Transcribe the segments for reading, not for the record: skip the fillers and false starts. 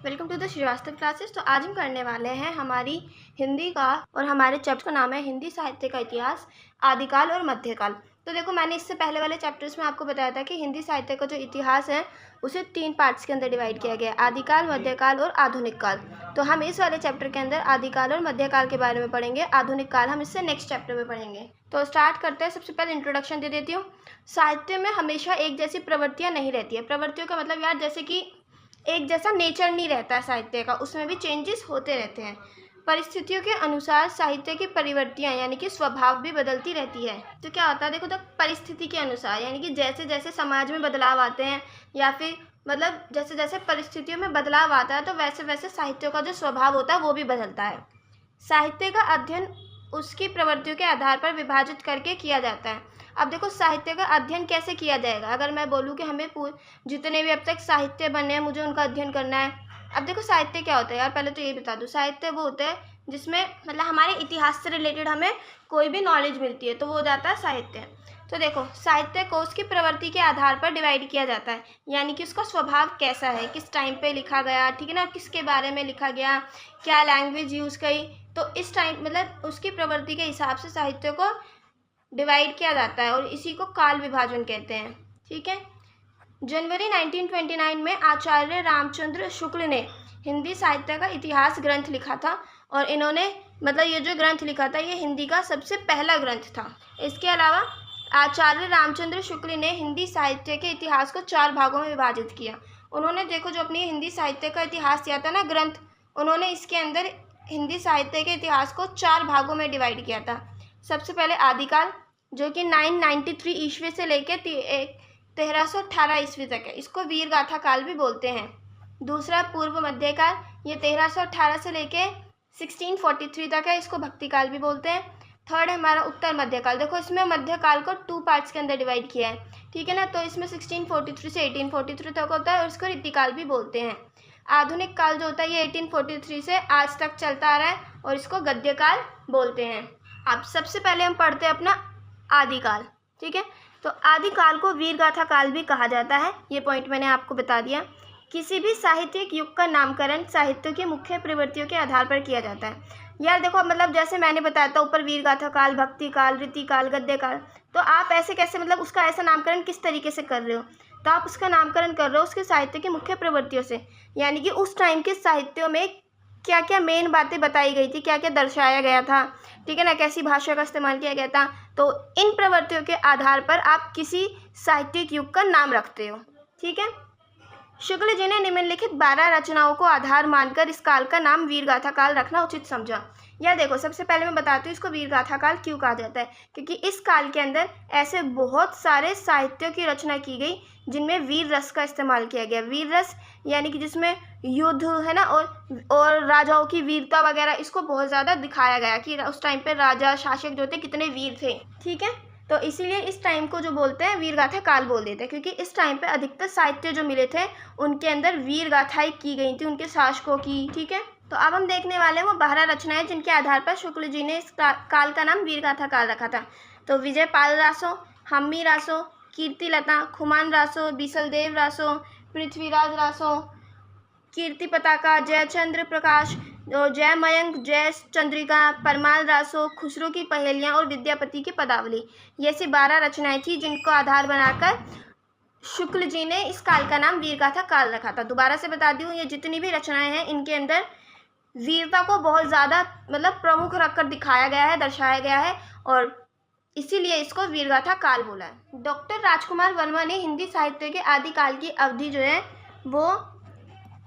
Welcome to the Srivastava classes. तो आज हम करने वाले हैं हमारी हिंदी का, और हमारे चैप्टर का नाम है हिंदी साहित्य का इतिहास, आदिकाल और मध्यकाल। तो देखो, मैंने इससे पहले वाले चैप्टर्स में आपको बताया था कि हिंदी साहित्य का जो इतिहास है उसे 3 पार्ट्स के अंदर डिवाइड किया गया है, आदिकाल, मध्यकाल और आधुनिक काल। तो हम इस वाले चैप्टर के अंदर आदिकाल और मध्यकाल के बारे में पढ़ेंगे, आधुनिक काल हम इससे नेक्स्ट चैप्टर में पढ़ेंगे। तो स्टार्ट करते हैं। सबसे पहले इंट्रोडक्शन दे देती हूँ। साहित्य में हमेशा एक जैसी प्रवृत्तियाँ नहीं रहती है। प्रवृत्तियों का मतलब यार, जैसे कि एक जैसा नेचर नहीं रहता है साहित्य का, उसमें भी चेंजेस होते रहते हैं। परिस्थितियों के अनुसार साहित्य की प्रवृत्तियाँ यानी कि स्वभाव भी बदलती रहती है। तो क्या होता है, देखो, तो परिस्थिति के अनुसार यानी कि जैसे जैसे समाज में बदलाव आते हैं, या फिर मतलब जैसे जैसे परिस्थितियों में बदलाव आता है, तो वैसे वैसे साहित्य का जो स्वभाव होता है वो भी बदलता है। साहित्य का अध्ययन उसकी प्रवृत्तियों के आधार पर विभाजित करके किया जाता है। अब देखो, साहित्य का अध्ययन कैसे किया जाएगा। अगर मैं बोलूँ कि हमें जितने भी अब तक साहित्य बने हैं मुझे उनका अध्ययन करना है। अब देखो, साहित्य क्या होता है यार, पहले तो ये बता दूँ। साहित्य वो होता है जिसमें मतलब हमारे इतिहास से रिलेटेड हमें कोई भी नॉलेज मिलती है, तो वो हो जाता है साहित्य। तो देखो, साहित्य को उसकी प्रवृत्ति के आधार पर डिवाइड किया जाता है, यानी कि उसका स्वभाव कैसा है, किस टाइम पे लिखा गया, ठीक है ना, किसके बारे में लिखा गया, क्या लैंग्वेज यूज़ करी। तो इस टाइम मतलब उसकी प्रवृत्ति के हिसाब से साहित्य को डिवाइड किया जाता है, और इसी को काल विभाजन कहते हैं। ठीक है। जनवरी 1929 में आचार्य रामचंद्र शुक्ल ने हिंदी साहित्य का इतिहास ग्रंथ लिखा था, और इन्होंने मतलब ये जो ग्रंथ लिखा था ये हिंदी का सबसे पहला ग्रंथ था। इसके अलावा आचार्य रामचंद्र शुक्ल ने हिंदी साहित्य के इतिहास को 4 भागों में विभाजित किया। उन्होंने देखो, जो अपनी हिंदी साहित्य का इतिहास दिया था ना ग्रंथ, उन्होंने इसके अंदर हिंदी साहित्य के इतिहास को 4 भागों में डिवाइड किया था। सबसे पहले आदिकाल, जो कि 993 ईस्वी से लेकर 1318 ईस्वी तक है, इसको वीर गाथा काल भी बोलते हैं। दूसरा पूर्व मध्यकाल, ये 1318 से लेके 1643 तक है, इसको भक्ति काल भी बोलते हैं। थर्ड है हमारा उत्तर मध्यकाल। देखो, इसमें मध्यकाल को 2 पार्ट्स के अंदर डिवाइड किया है, ठीक है ना। तो इसमें 1643 से 1843 तक होता है, और इसको रीतिकाल भी बोलते हैं। आधुनिक काल जो होता है ये 1843 से आज तक चलता आ रहा है, और इसको गद्य काल बोलते हैं। अब सबसे पहले हम पढ़ते हैं अपना आदिकाल। ठीक है। तो आदिकाल को वीर गाथा काल भी कहा जाता है, ये पॉइंट मैंने आपको बता दिया। किसी भी साहित्यिक युग का नामकरण साहित्य की मुख्य प्रवृत्तियों के आधार पर किया जाता है। यार देखो, मतलब जैसे मैंने बताया था ऊपर, वीर गाथा काल, भक्ति काल, रीति काल, गद्य काल, तो आप ऐसे कैसे मतलब उसका ऐसा नामकरण किस तरीके से कर रहे हो, तो आप उसका नामकरण कर रहे हो उसके साहित्य की मुख्य प्रवृत्तियों से, यानी कि उस टाइम के साहित्यों में क्या क्या मेन बातें बताई गई थी, क्या क्या दर्शाया गया था, ठीक है ना, कैसी भाषा का इस्तेमाल किया गया था। तो इन प्रवृत्तियों के आधार पर आप किसी साहित्यिक युग का नाम रखते हो। ठीक है। शुक्ल जी ने निम्नलिखित 12 रचनाओं को आधार मानकर इस काल का नाम वीर गाथा काल रखना उचित समझा। यह देखो, सबसे पहले मैं बताती हूँ इसको वीर गाथा काल क्यों कहा जाता है, क्योंकि इस काल के अंदर ऐसे बहुत सारे साहित्यों की रचना की गई जिनमें वीर रस का इस्तेमाल किया गया। वीर रस यानी कि जिसमें युद्ध है ना, और राजाओं की वीरता वगैरह, इसको बहुत ज़्यादा दिखाया गया कि उस टाइम पे राजा शासक जो थे कितने वीर थे। ठीक है। तो इसीलिए इस टाइम को जो बोलते हैं वीर गाथा काल बोल देते हैं, क्योंकि इस टाइम पे अधिकतर साहित्य जो मिले थे उनके अंदर वीर गाथाएं की गई थी उनके शासकों की। ठीक है। तो अब हम देखने वाले हैं वो 12 रचनाएं जिनके आधार पर शुक्ल जी ने इस काल का नाम वीर गाथा काल रखा था। तो विजय पाल रासो, हम्मी रासो, कीर्ति लता, खुमान रासो, बीसलदेव रासो, पृथ्वीराज रासो, कीर्ति पताका, जयचंद्र प्रकाश, जय मयंक, जय चंद्रिका, परमाल रासो, खुसरो की पहेलियाँ और विद्यापति की पदावली, ये ऐसी 12 रचनाएं थी जिनको आधार बनाकर शुक्ल जी ने इस काल का नाम वीर गाथा काल रखा था। दोबारा से बता दूँ, ये जितनी भी रचनाएं हैं इनके अंदर वीरता को बहुत ज़्यादा मतलब प्रमुख रखकर दिखाया गया है, दर्शाया गया है, और इसीलिए इसको वीर गाथा काल बोला है। डॉक्टर राजकुमार वर्मा ने हिंदी साहित्य के आदिकाल की अवधि जो है वो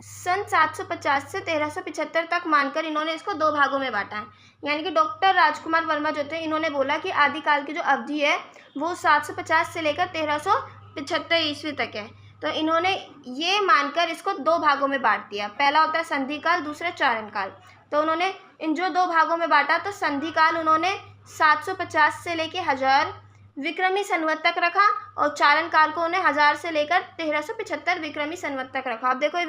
सन 750 से 1375 तक मानकर इन्होंने इसको 2 भागों में बांटा है। यानी कि डॉक्टर राजकुमार वर्मा जो थे, इन्होंने बोला कि आदिकाल की जो अवधि है वो 750 से लेकर 1375 ईस्वी तक है। तो इन्होंने ये मानकर इसको 2 भागों में बांट दिया। पहला होता है संधि काल, दूसरा चारण काल। तो उन्होंने इन जो 2 भागों में बांटा, तो संधि काल उन्होंने 750 से लेकर 1000 विक्रमी संवत तक रखा, और चारण काल को उन्हें 1000 से लेकर 1375 विक्रमी संवत तक रखा। अब देखो, ये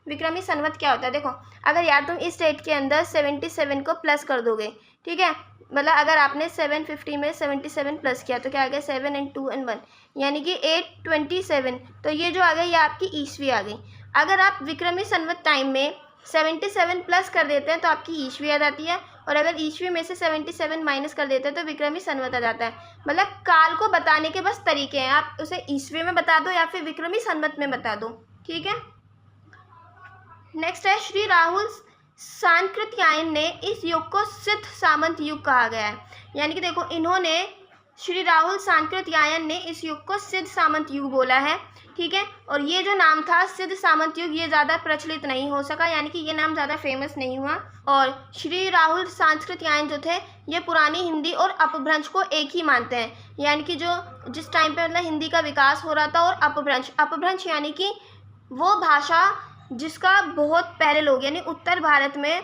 विक्रमी संवत क्या होता है। देखो, अगर यार तुम इस डेट के अंदर 77 को प्लस कर दोगे, ठीक है, मतलब अगर आपने 750 में 77 प्लस किया तो क्या आ गया, 7 and 2 and 1 यानी कि 827। तो ये जो आ गई ये आपकी ईस्वी आ गई। अगर आप विक्रमी संवत टाइम में 77 प्लस कर देते हैं तो आपकी ईस्वी आ जाती है, और अगर ईस्वी में से 77 माइनस कर देते हैं तो विक्रमी संवत आ जाता है। मतलब काल को बताने के बस तरीके हैं, आप उसे ईस्वी में बता दो या फिर विक्रमी संवत में बता दो, ठीक है। नेक्स्ट है श्री राहुल सांकृत्यायन ने इस युग को सिद्ध सामंत युग कहा गया है। यानी कि देखो, इन्होंने श्री राहुल सांकृत्यायन ने इस युग को सिद्ध सामंत युग बोला है, ठीक है। और ये जो नाम था सिद्ध सामंत युग, ये ज़्यादा प्रचलित नहीं हो सका, यानी कि ये नाम ज़्यादा फेमस नहीं हुआ। और श्री राहुल सांकृत्यायन जो थे ये पुरानी हिंदी और अपभ्रंश को एक ही मानते हैं। यानी कि जो जिस टाइम पे मतलब हिंदी का विकास हो रहा था, और अपभ्रंश यानी कि वो भाषा जिसका बहुत पहले लोग, यानी उत्तर भारत में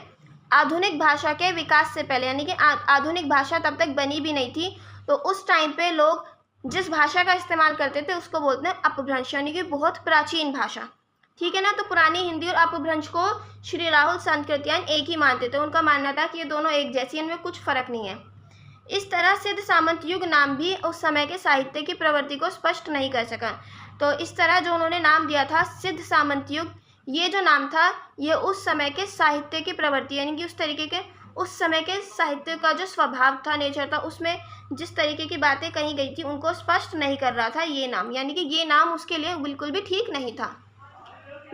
आधुनिक भाषा के विकास से पहले, यानी कि आधुनिक भाषा तब तक बनी भी नहीं थी, तो उस टाइम पे लोग जिस भाषा का इस्तेमाल करते थे उसको बोलते हैं अपभ्रंश, यानी कि बहुत प्राचीन भाषा, ठीक है ना। तो पुरानी हिंदी और अपभ्रंश को श्री राहुल सांकृत्यायन एक ही मानते थे। उनका मानना था कि ये दोनों एक जैसी, इनमें कुछ फर्क नहीं है। इस तरह सिद्ध सामंत युग नाम भी उस समय के साहित्य की प्रवृत्ति को स्पष्ट नहीं कर सका। तो इस तरह जो उन्होंने नाम दिया था सिद्ध सामंत युग, ये जो नाम था ये उस समय के साहित्य की प्रवृत्ति, यानी कि उस तरीके के उस समय के साहित्य का जो स्वभाव था, नेचर था, उसमें जिस तरीके की बातें कही गई थी उनको स्पष्ट नहीं कर रहा था ये नाम, यानी कि ये नाम उसके लिए बिल्कुल भी ठीक नहीं था।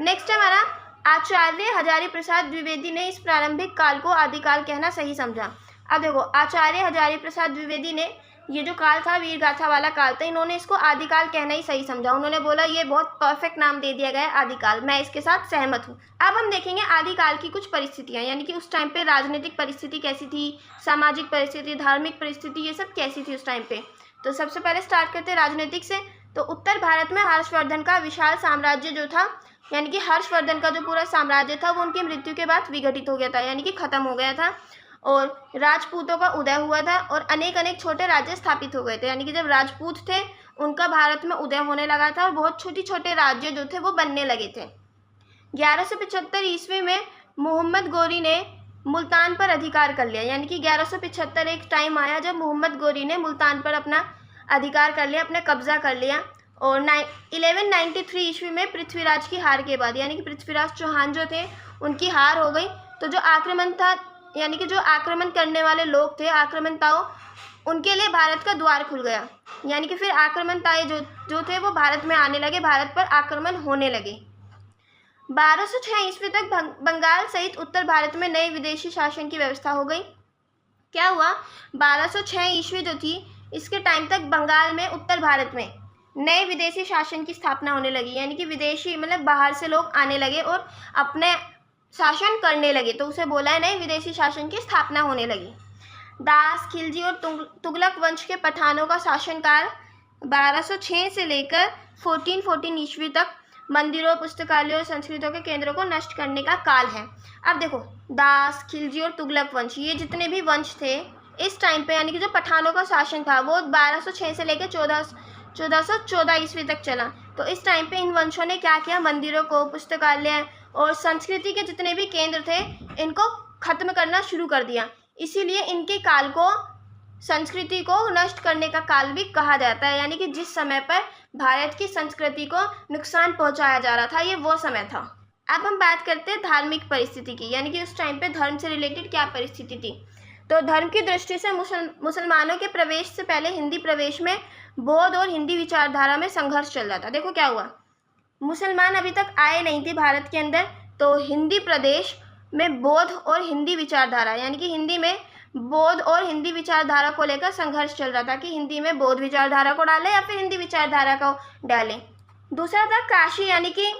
नेक्स्ट है हमारा आचार्य हजारी प्रसाद द्विवेदी ने इस प्रारंभिक काल को आदिकाल कहना सही समझा। अब देखो, आचार्य हजारी प्रसाद द्विवेदी ने ये जो काल था वीर गाथा वाला काल था, इन्होंने इसको आदिकाल कहना ही सही समझा। उन्होंने बोला ये बहुत परफेक्ट नाम दे दिया गया है आदिकाल, मैं इसके साथ सहमत हूँ। अब हम देखेंगे आदिकाल की कुछ परिस्थितियाँ, यानी कि उस टाइम पे राजनीतिक परिस्थिति कैसी थी, सामाजिक परिस्थिति, धार्मिक परिस्थिति, ये सब कैसी थी उस टाइम पे। तो सबसे पहले स्टार्ट करते हैं राजनीतिक से। तो उत्तर भारत में हर्षवर्धन का विशाल साम्राज्य जो था, यानी कि हर्षवर्धन का जो पूरा साम्राज्य था वो उनकी मृत्यु के बाद विघटित हो गया था, यानी कि खत्म हो गया था, और राजपूतों का उदय हुआ था और अनेक अनेक छोटे राज्य स्थापित हो गए थे। यानी कि जब राजपूत थे उनका भारत में उदय होने लगा था और बहुत छोटे छोटे राज्य जो थे वो बनने लगे थे। 1175 ईस्वी में मोहम्मद गोरी ने मुल्तान पर अधिकार कर लिया। यानी कि 1175 एक टाइम आया जब मोहम्मद गोरी ने मुल्तान पर अपना अधिकार कर लिया, अपना कब्जा कर लिया। और 1193 ईस्वी में पृथ्वीराज की हार के बाद, यानी कि पृथ्वीराज चौहान जो थे उनकी हार हो गई, तो जो आक्रमण था, यानी कि जो आक्रमण करने वाले लोग थे, आक्रमणताओं, उनके लिए भारत का द्वार खुल गया। यानी कि फिर आक्रमणताएं जो थे वो भारत में आने लगे, भारत पर आक्रमण होने लगे। 1206 ईस्वी तक बंगाल सहित उत्तर भारत में नए विदेशी शासन की व्यवस्था हो गई। क्या हुआ, 1206 ईस्वी जो थी इसके टाइम तक बंगाल में, उत्तर भारत में नए विदेशी शासन की स्थापना होने लगी। यानी कि विदेशी मतलब बाहर से लोग आने लगे और अपने शासन करने लगे, तो उसे बोला है नए विदेशी शासन की स्थापना होने लगी। दास, खिलजी और तुगलक वंश के पठानों का शासनकाल 1206 से लेकर 1414 ईस्वी तक मंदिरों, पुस्तकालयों और संस्कृतों के केंद्रों को नष्ट करने का काल है। अब देखो, दास, खिलजी और तुगलक वंश, ये जितने भी वंश थे इस टाइम पे, यानी कि जो पठानों का शासन था वो 1206 से लेकर 1414 ईस्वी तक चला। तो इस टाइम पे इन वंशों ने क्या किया, मंदिरों को, पुस्तकालय और संस्कृति के जितने भी केंद्र थे इनको खत्म करना शुरू कर दिया। इसीलिए इनके काल को संस्कृति को नष्ट करने का काल भी कहा जाता है। यानी कि जिस समय पर भारत की संस्कृति को नुकसान पहुंचाया जा रहा था ये वो समय था। अब हम बात करते हैं धार्मिक परिस्थिति की, यानी कि उस टाइम पे धर्म से रिलेटेड क्या परिस्थिति थी। तो धर्म की दृष्टि से मुसलमानों के प्रवेश से पहले हिंदी प्रवेश में बौद्ध और हिंदी विचारधारा में संघर्ष चल रहा था। देखो क्या हुआ, मुसलमान अभी तक आए नहीं थे भारत के अंदर, तो हिंदी प्रदेश में बौद्ध और हिंदी विचारधारा, यानी कि हिंदी में बौद्ध और हिंदी विचारधारा को लेकर संघर्ष चल रहा था कि हिंदी में बौद्ध विचारधारा को डालें या फिर हिंदी विचारधारा को डालें। दूसरा था काशी, यानी कि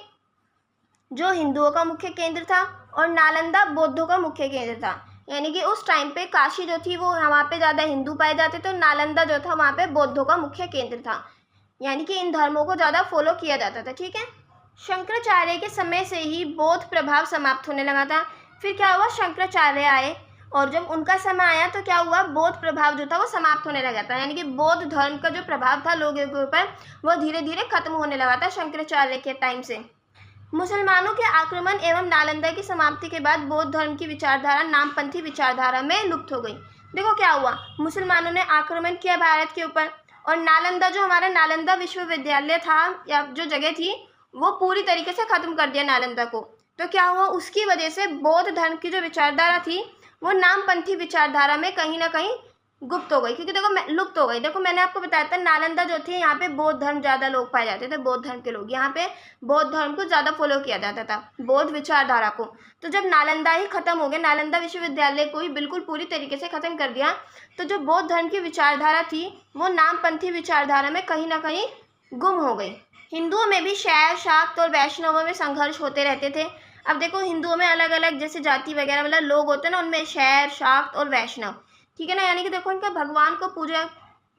जो हिंदुओं का मुख्य केंद्र था, और नालंदा बौद्धों का मुख्य केंद्र था। यानी कि उस टाइम पे काशी जो थी वो वहाँ पे ज़्यादा हिंदू पाए जाते थे, तो नालंदा जो था वहाँ पे बौद्धों का मुख्य केंद्र था। यानी कि इन धर्मों को ज़्यादा फॉलो किया जाता था, ठीक है। शंकराचार्य के समय से ही बौद्ध प्रभाव समाप्त होने लगा था। फिर क्या हुआ, शंकराचार्य आए और जब उनका समय आया तो क्या हुआ, बौद्ध प्रभाव जो था वो समाप्त होने लगा था। यानी कि बौद्ध धर्म का जो प्रभाव था लोगों के ऊपर वो धीरे धीरे खत्म होने लगा था शंकराचार्य के टाइम से। मुसलमानों के आक्रमण एवं नालंदा की समाप्ति के बाद बौद्ध धर्म की विचारधारा नामपंथी विचारधारा में लुप्त हो गई। देखो क्या हुआ, मुसलमानों ने आक्रमण किया भारत के ऊपर, और नालंदा जो हमारा नालंदा विश्वविद्यालय था या जो जगह थी वो पूरी तरीके से ख़त्म कर दिया नालंदा को। तो क्या हुआ, उसकी वजह से बौद्ध धर्म की जो विचारधारा थी वो नामपंथी विचारधारा में कहीं ना कहीं गुप्त हो गई, क्योंकि देखो लुप्त हो गई। देखो मैंने आपको बताया था नालंदा जो थी यहाँ पे बौद्ध धर्म ज़्यादा लोग पाए जाते थे, बौद्ध धर्म के लोग यहाँ पे बौद्ध धर्म को ज़्यादा फॉलो किया जाता था, बौद्ध विचारधारा को। तो जब नालंदा ही ख़त्म हो गया, नालंदा विश्वविद्यालय को ही बिल्कुल पूरी तरीके से ख़त्म कर दिया, तो जो बौद्ध धर्म की विचारधारा थी वो नामपंथी विचारधारा में कहीं ना कहीं गुम हो गई। हिंदुओं में भी शैव, शाक्त और वैष्णवों में संघर्ष होते रहते थे। अब देखो हिंदुओं में अलग अलग जैसे जाति वगैरह मतलब लोग होते हैं ना, उनमें शैव, शाक्त और वैष्णव, ठीक है ना। यानी कि देखो इनका भगवान को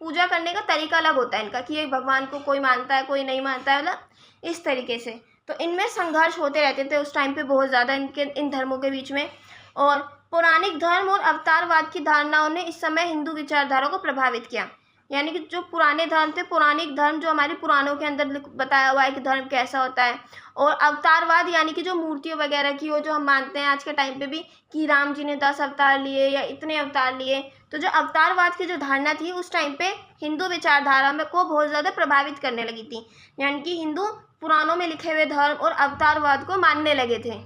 पूजा करने का तरीका अलग होता है इनका, कि एक भगवान को कोई मानता है कोई नहीं मानता है, मतलब इस तरीके से। तो इनमें संघर्ष होते रहते थे उस टाइम पे बहुत ज़्यादा इन धर्मों के बीच में। और पौराणिक धर्म और अवतारवाद की धारणाओं ने इस समय हिंदू विचारधारा को प्रभावित किया। यानी कि जो पुराने धर्म थे, पौराणिक धर्म जो हमारे पुराणों के अंदर बताया हुआ है कि धर्म कैसा होता है, और अवतारवाद यानी कि जो मूर्तियों वगैरह की हो, जो हम मानते हैं आज के टाइम पे भी कि राम जी ने 10 अवतार लिए या इतने अवतार लिए, तो जो अवतारवाद की जो धारणा थी उस टाइम पे हिंदू विचारधारा में को बहुत ज़्यादा प्रभावित करने लगी थी। यानी कि हिंदू पुराणों में लिखे हुए धर्म और अवतारवाद को मानने लगे थे।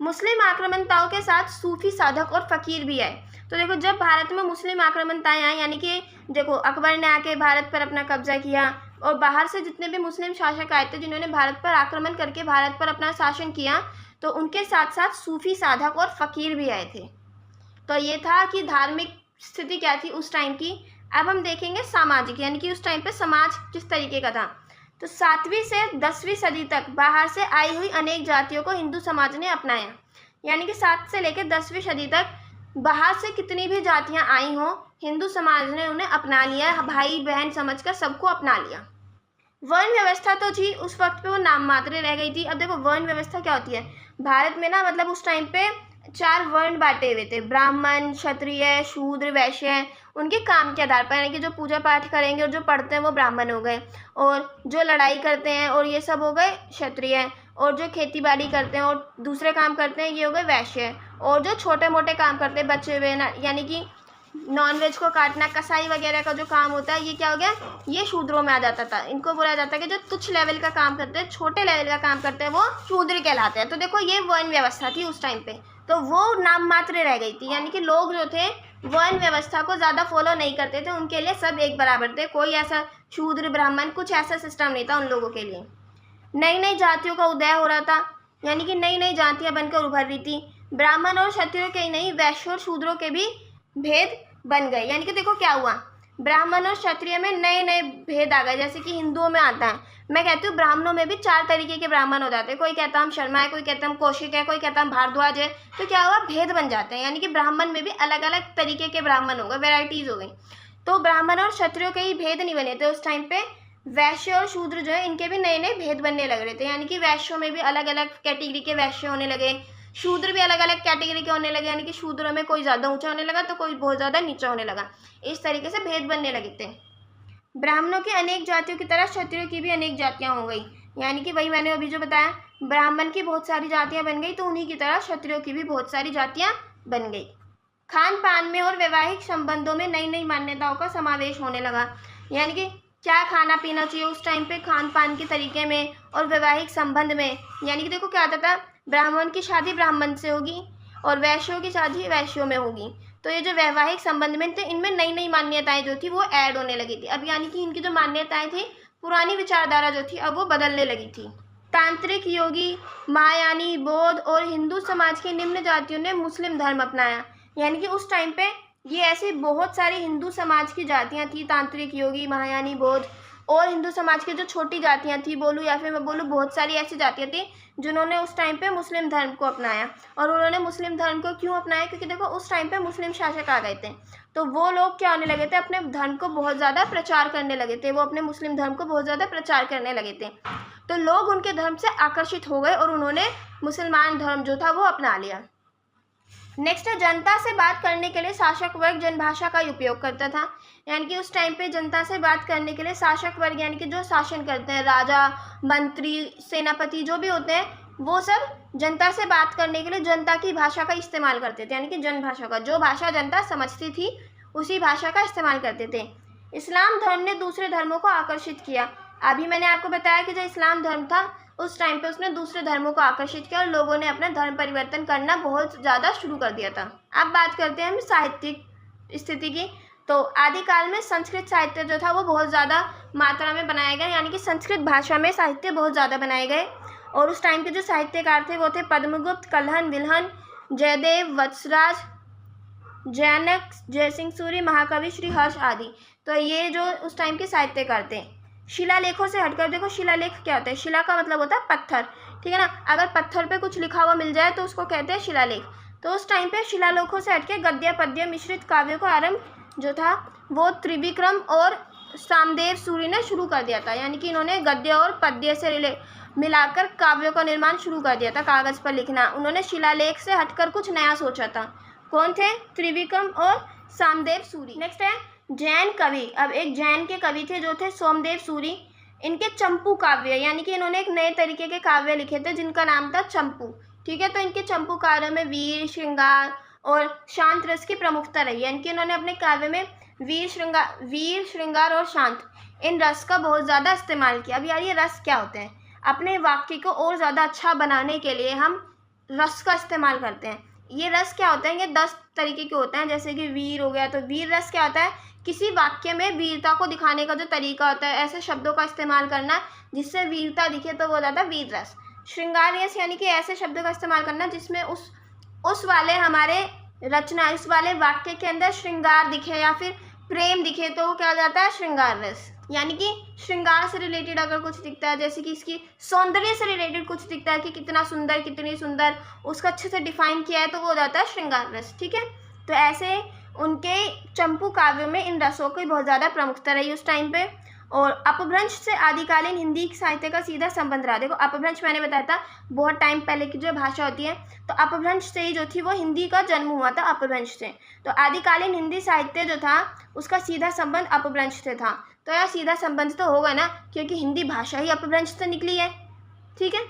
मुस्लिम आक्रमणताओं के साथ सूफी साधक और फ़कीर भी आए। तो देखो जब भारत में मुस्लिम आक्रमणताएँ आई, यानी कि देखो अकबर ने आके भारत पर अपना कब्जा किया, और बाहर से जितने भी मुस्लिम शासक आए थे जिन्होंने भारत पर आक्रमण करके भारत पर अपना शासन किया, तो उनके साथ साथ सूफी साधक और फ़कीर भी आए थे। तो ये था कि धार्मिक स्थिति क्या थी उस टाइम की। अब हम देखेंगे सामाजिक, यानी कि उस टाइम पे समाज किस तरीके का था। तो 7वीं से 10वीं सदी तक बाहर से आई हुई अनेक जातियों को हिंदू समाज ने अपनाया। यानी कि 7 से लेकर 10वीं सदी तक बाहर से कितनी भी जातियां आई हों, हिंदू समाज ने उन्हें अपना लिया, भाई बहन समझकर सबको अपना लिया। वर्ण व्यवस्था तो थी उस वक्त पे वो नाम मात्र रह गई थी। अब देखो वर्ण व्यवस्था क्या होती है भारत में ना, मतलब उस टाइम पे 4 वर्ण बांटे हुए थे, ब्राह्मण, क्षत्रिय, शूद्र, वैश्य। उनके काम के आधार पर, यानी कि जो पूजा पाठ करेंगे और जो पढ़ते हैं वो ब्राह्मण हो गए, और जो लड़ाई करते हैं और ये सब हो गए क्षत्रिय, और जो खेती बाड़ी करते हैं और दूसरे काम करते हैं ये हो गए वैश्य, और जो छोटे मोटे काम करते हैं बचे हुए ना, यानी कि नॉनवेज को काटना, कसाई वगैरह का जो काम होता है ये क्या हो गया, ये शूद्रों में आ जाता था। इनको बोला जाता है कि जो तुच्छ लेवल का काम करते हैं, छोटे लेवल का काम करते हैं, वो शूद्र कहलाते हैं। तो देखो ये वर्ण व्यवस्था थी उस टाइम पे, तो वो नाम मात्र रह गई थी। यानी कि लोग जो थे वर्ण व्यवस्था को ज़्यादा फॉलो नहीं करते थे, उनके लिए सब एक बराबर थे, कोई ऐसा शूद्र ब्राह्मण कुछ ऐसा सिस्टम नहीं था उन लोगों के लिए। नई नई जातियों का उदय हो रहा था, यानी कि नई नई जातियाँ बनकर उभर रही थी। ब्राह्मण और क्षत्रियों के ही नहीं, वैश्य और शूद्रों के भी भेद बन गए। यानी कि देखो क्या हुआ, ब्राह्मण और क्षत्रिय में नए नए भेद आ गए, जैसे कि हिंदुओं में आता है। मैं कहती हूँ ब्राह्मणों में भी 4 तरीके के ब्राह्मण हो जाते हैं, कोई कहता हम शर्मा है, कोई कहता हम कौशिक है, कोई कहता हम भारद्वाज है। तो क्या हुआ, भेद बन जाते हैं, यानी कि ब्राह्मण में भी अलग अलग तरीके के ब्राह्मण हो गए, वेराइटीज़ हो गई। तो ब्राह्मण और क्षत्रियों के ही भेद नहीं बने थे उस टाइम पे। वैश्य और शूद्र जो है इनके भी नए नए भेद बनने लग रहे थे, यानी कि वैश्यों में भी अलग अलग कैटेगरी के वैश्य होने लगे, शूद्र भी अलग अलग कैटेगरी के होने लगे, यानी कि शूद्रों में कोई ज़्यादा ऊंचा होने लगा तो कोई बहुत ज़्यादा नीचा होने लगा। इस तरीके से भेद बनने लगे थे। ब्राह्मणों की अनेक जातियों की तरह क्षत्रियों की भी अनेक जातियाँ हो गई, यानी कि वही मैंने अभी जो बताया, ब्राह्मण की बहुत सारी जातियाँ बन गई, तो उन्हीं की तरह क्षत्रियों की भी बहुत सारी जातियाँ बन गई। खान पान में और वैवाहिक संबंधों में नई नई मान्यताओं का समावेश होने लगा, यानी कि क्या खाना पीना चाहिए उस टाइम पे, खान पान के तरीके में और वैवाहिक संबंध में। यानी कि देखो क्या आता था, ब्राह्मण की शादी ब्राह्मण से होगी और वैश्यों की शादी वैश्यों में होगी। तो ये जो वैवाहिक संबंध में थे इनमें नई नई मान्यताएं जो थी वो ऐड होने लगी थी। अब यानी कि इनकी जो मान्यताएं थी, पुरानी विचारधारा जो थी अब वो बदलने लगी थी। तांत्रिक, योगी, महायानी, बौद्ध और हिंदू समाज की निम्न जातियों ने मुस्लिम धर्म अपनाया। यानी कि उस टाइम पे ये ऐसी बहुत सारी हिंदू समाज की जातियाँ थी, तांत्रिक, योगी, महायानी, बौद्ध, और हिंदू समाज की जो छोटी जातियाँ थी बोलूँ या फिर मैं बोलूँ बहुत सारी ऐसी जातियाँ थी जिन्होंने उस टाइम पे मुस्लिम धर्म को अपनाया। और उन्होंने मुस्लिम धर्म को क्यों अपनाया, क्योंकि देखो उस टाइम पे मुस्लिम शासक आ गए थे, तो वो लोग क्या होने लगे थे, अपने धर्म को बहुत ज़्यादा प्रचार करने लगे थे, वो अपने मुस्लिम धर्म को बहुत ज़्यादा प्रचार करने लगे थे। तो लोग उनके धर्म से आकर्षित हो गए और उन्होंने मुसलमान धर्म जो था वो अपना लिया। नेक्स्ट है, जनता से बात करने के लिए शासक वर्ग जनभाषा का उपयोग करता था। यानी कि उस टाइम पे जनता से बात करने के लिए शासक वर्ग, यानी कि जो शासन करते हैं, राजा, मंत्री, सेनापति जो भी होते हैं, वो सब जनता से बात करने के लिए जनता की भाषा का इस्तेमाल करते थे, यानी कि जनभाषा का, जो भाषा जनता समझती थी उसी भाषा का इस्तेमाल करते थे। इस्लाम धर्म ने दूसरे धर्मों को आकर्षित किया। अभी मैंने आपको बताया कि जो इस्लाम धर्म था उस टाइम पे उसने दूसरे धर्मों को आकर्षित किया और लोगों ने अपना धर्म परिवर्तन करना बहुत ज़्यादा शुरू कर दिया था। अब बात करते हैं हम साहित्यिक स्थिति की। तो आदिकाल में संस्कृत साहित्य जो था वो बहुत ज़्यादा मात्रा में बनाया गया, यानी कि संस्कृत भाषा में साहित्य बहुत ज़्यादा बनाए गए। और उस टाइम के जो साहित्यकार थे वो थे पद्मगुप्त, कल्हन, विल्हन, जयदेव, वत्सराज, जैनक, जयसिंह सूरी, महाकवि श्री हर्ष आदि। तो ये जो उस टाइम के साहित्यकार थे। शिलालेखों से हटकर देखो, शिलालेख क्या होता है? शिला का मतलब होता है पत्थर, ठीक है ना। अगर पत्थर पे कुछ लिखा हुआ मिल जाए तो उसको कहते हैं शिलालेख। तो उस टाइम पे शिलालेखों से हटके गद्य पद्य मिश्रित काव्यों का आरंभ जो था वो त्रिविक्रम और सामदेव सूरी ने शुरू कर दिया था, यानी कि इन्होंने गद्य और पद्य से मिलाकर काव्यों का निर्माण शुरू कर दिया था, कागज़ पर लिखना। उन्होंने शिलालेख से हटकर कुछ नया सोचा था। कौन थे? त्रिविक्रम और सामदेव सूरी। नेक्स्ट है जैन कवि। अब एक जैन के कवि थे जो थे सोमदेव सूरी। इनके चंपू काव्य, यानी कि इन्होंने एक नए तरीके के काव्य लिखे थे जिनका नाम था चंपू, ठीक है। तो इनके चंपू काव्यों में वीर, श्रृंगार और शांत रस की प्रमुखता रही है। इनके इन्होंने अपने काव्य में वीर, श्रृंगार और शांत, इन रस का बहुत ज़्यादा इस्तेमाल किया। अब यार ये रस क्या होते हैं? अपने वाक्य को और ज़्यादा अच्छा बनाने के लिए हम रस का इस्तेमाल करते हैं। ये रस क्या होता है? ये 10 तरीके के होते हैं। जैसे कि वीर हो गया, तो वीर रस क्या होता है? किसी वाक्य में वीरता को दिखाने का जो तरीका होता है, ऐसे शब्दों का इस्तेमाल करना जिससे वीरता दिखे, तो वो हो जाता है वीर रस। श्रृंगार रस यानी कि ऐसे शब्दों का इस्तेमाल करना जिसमें उस वाले हमारे रचना, इस वाले वाक्य के अंदर श्रृंगार दिखे या फिर प्रेम दिखे, तो वो क्या हो जाता है? श्रृंगार रस। यानी कि श्रृंगार से रिलेटेड अगर कुछ दिखता है, जैसे कि इसकी सौंदर्य से रिलेटेड कुछ दिखता है कि कितना सुंदर, कितनी सुंदर, उसका अच्छे से डिफाइन किया है, तो वो हो जाता है श्रृंगार रस, ठीक है। तो ऐसे उनके चंपू काव्यों में इन रसों की बहुत ज़्यादा प्रमुखता रही उस टाइम पे। और अपभ्रंश से आदिकालीन हिंदी साहित्य का सीधा संबंध रहा। देखो अपभ्रंश मैंने बताया था बहुत टाइम पहले की जो भाषा होती है, तो अपभ्रंश से ही जो थी वो हिंदी का जन्म हुआ था, अपभ्रंश से। तो आदिकालीन हिंदी साहित्य जो था उसका सीधा संबंध अपभ्रंश से था। तो यार सीधा संबंध तो होगा ना, क्योंकि हिंदी भाषा ही अपभ्रंश से निकली है, ठीक है।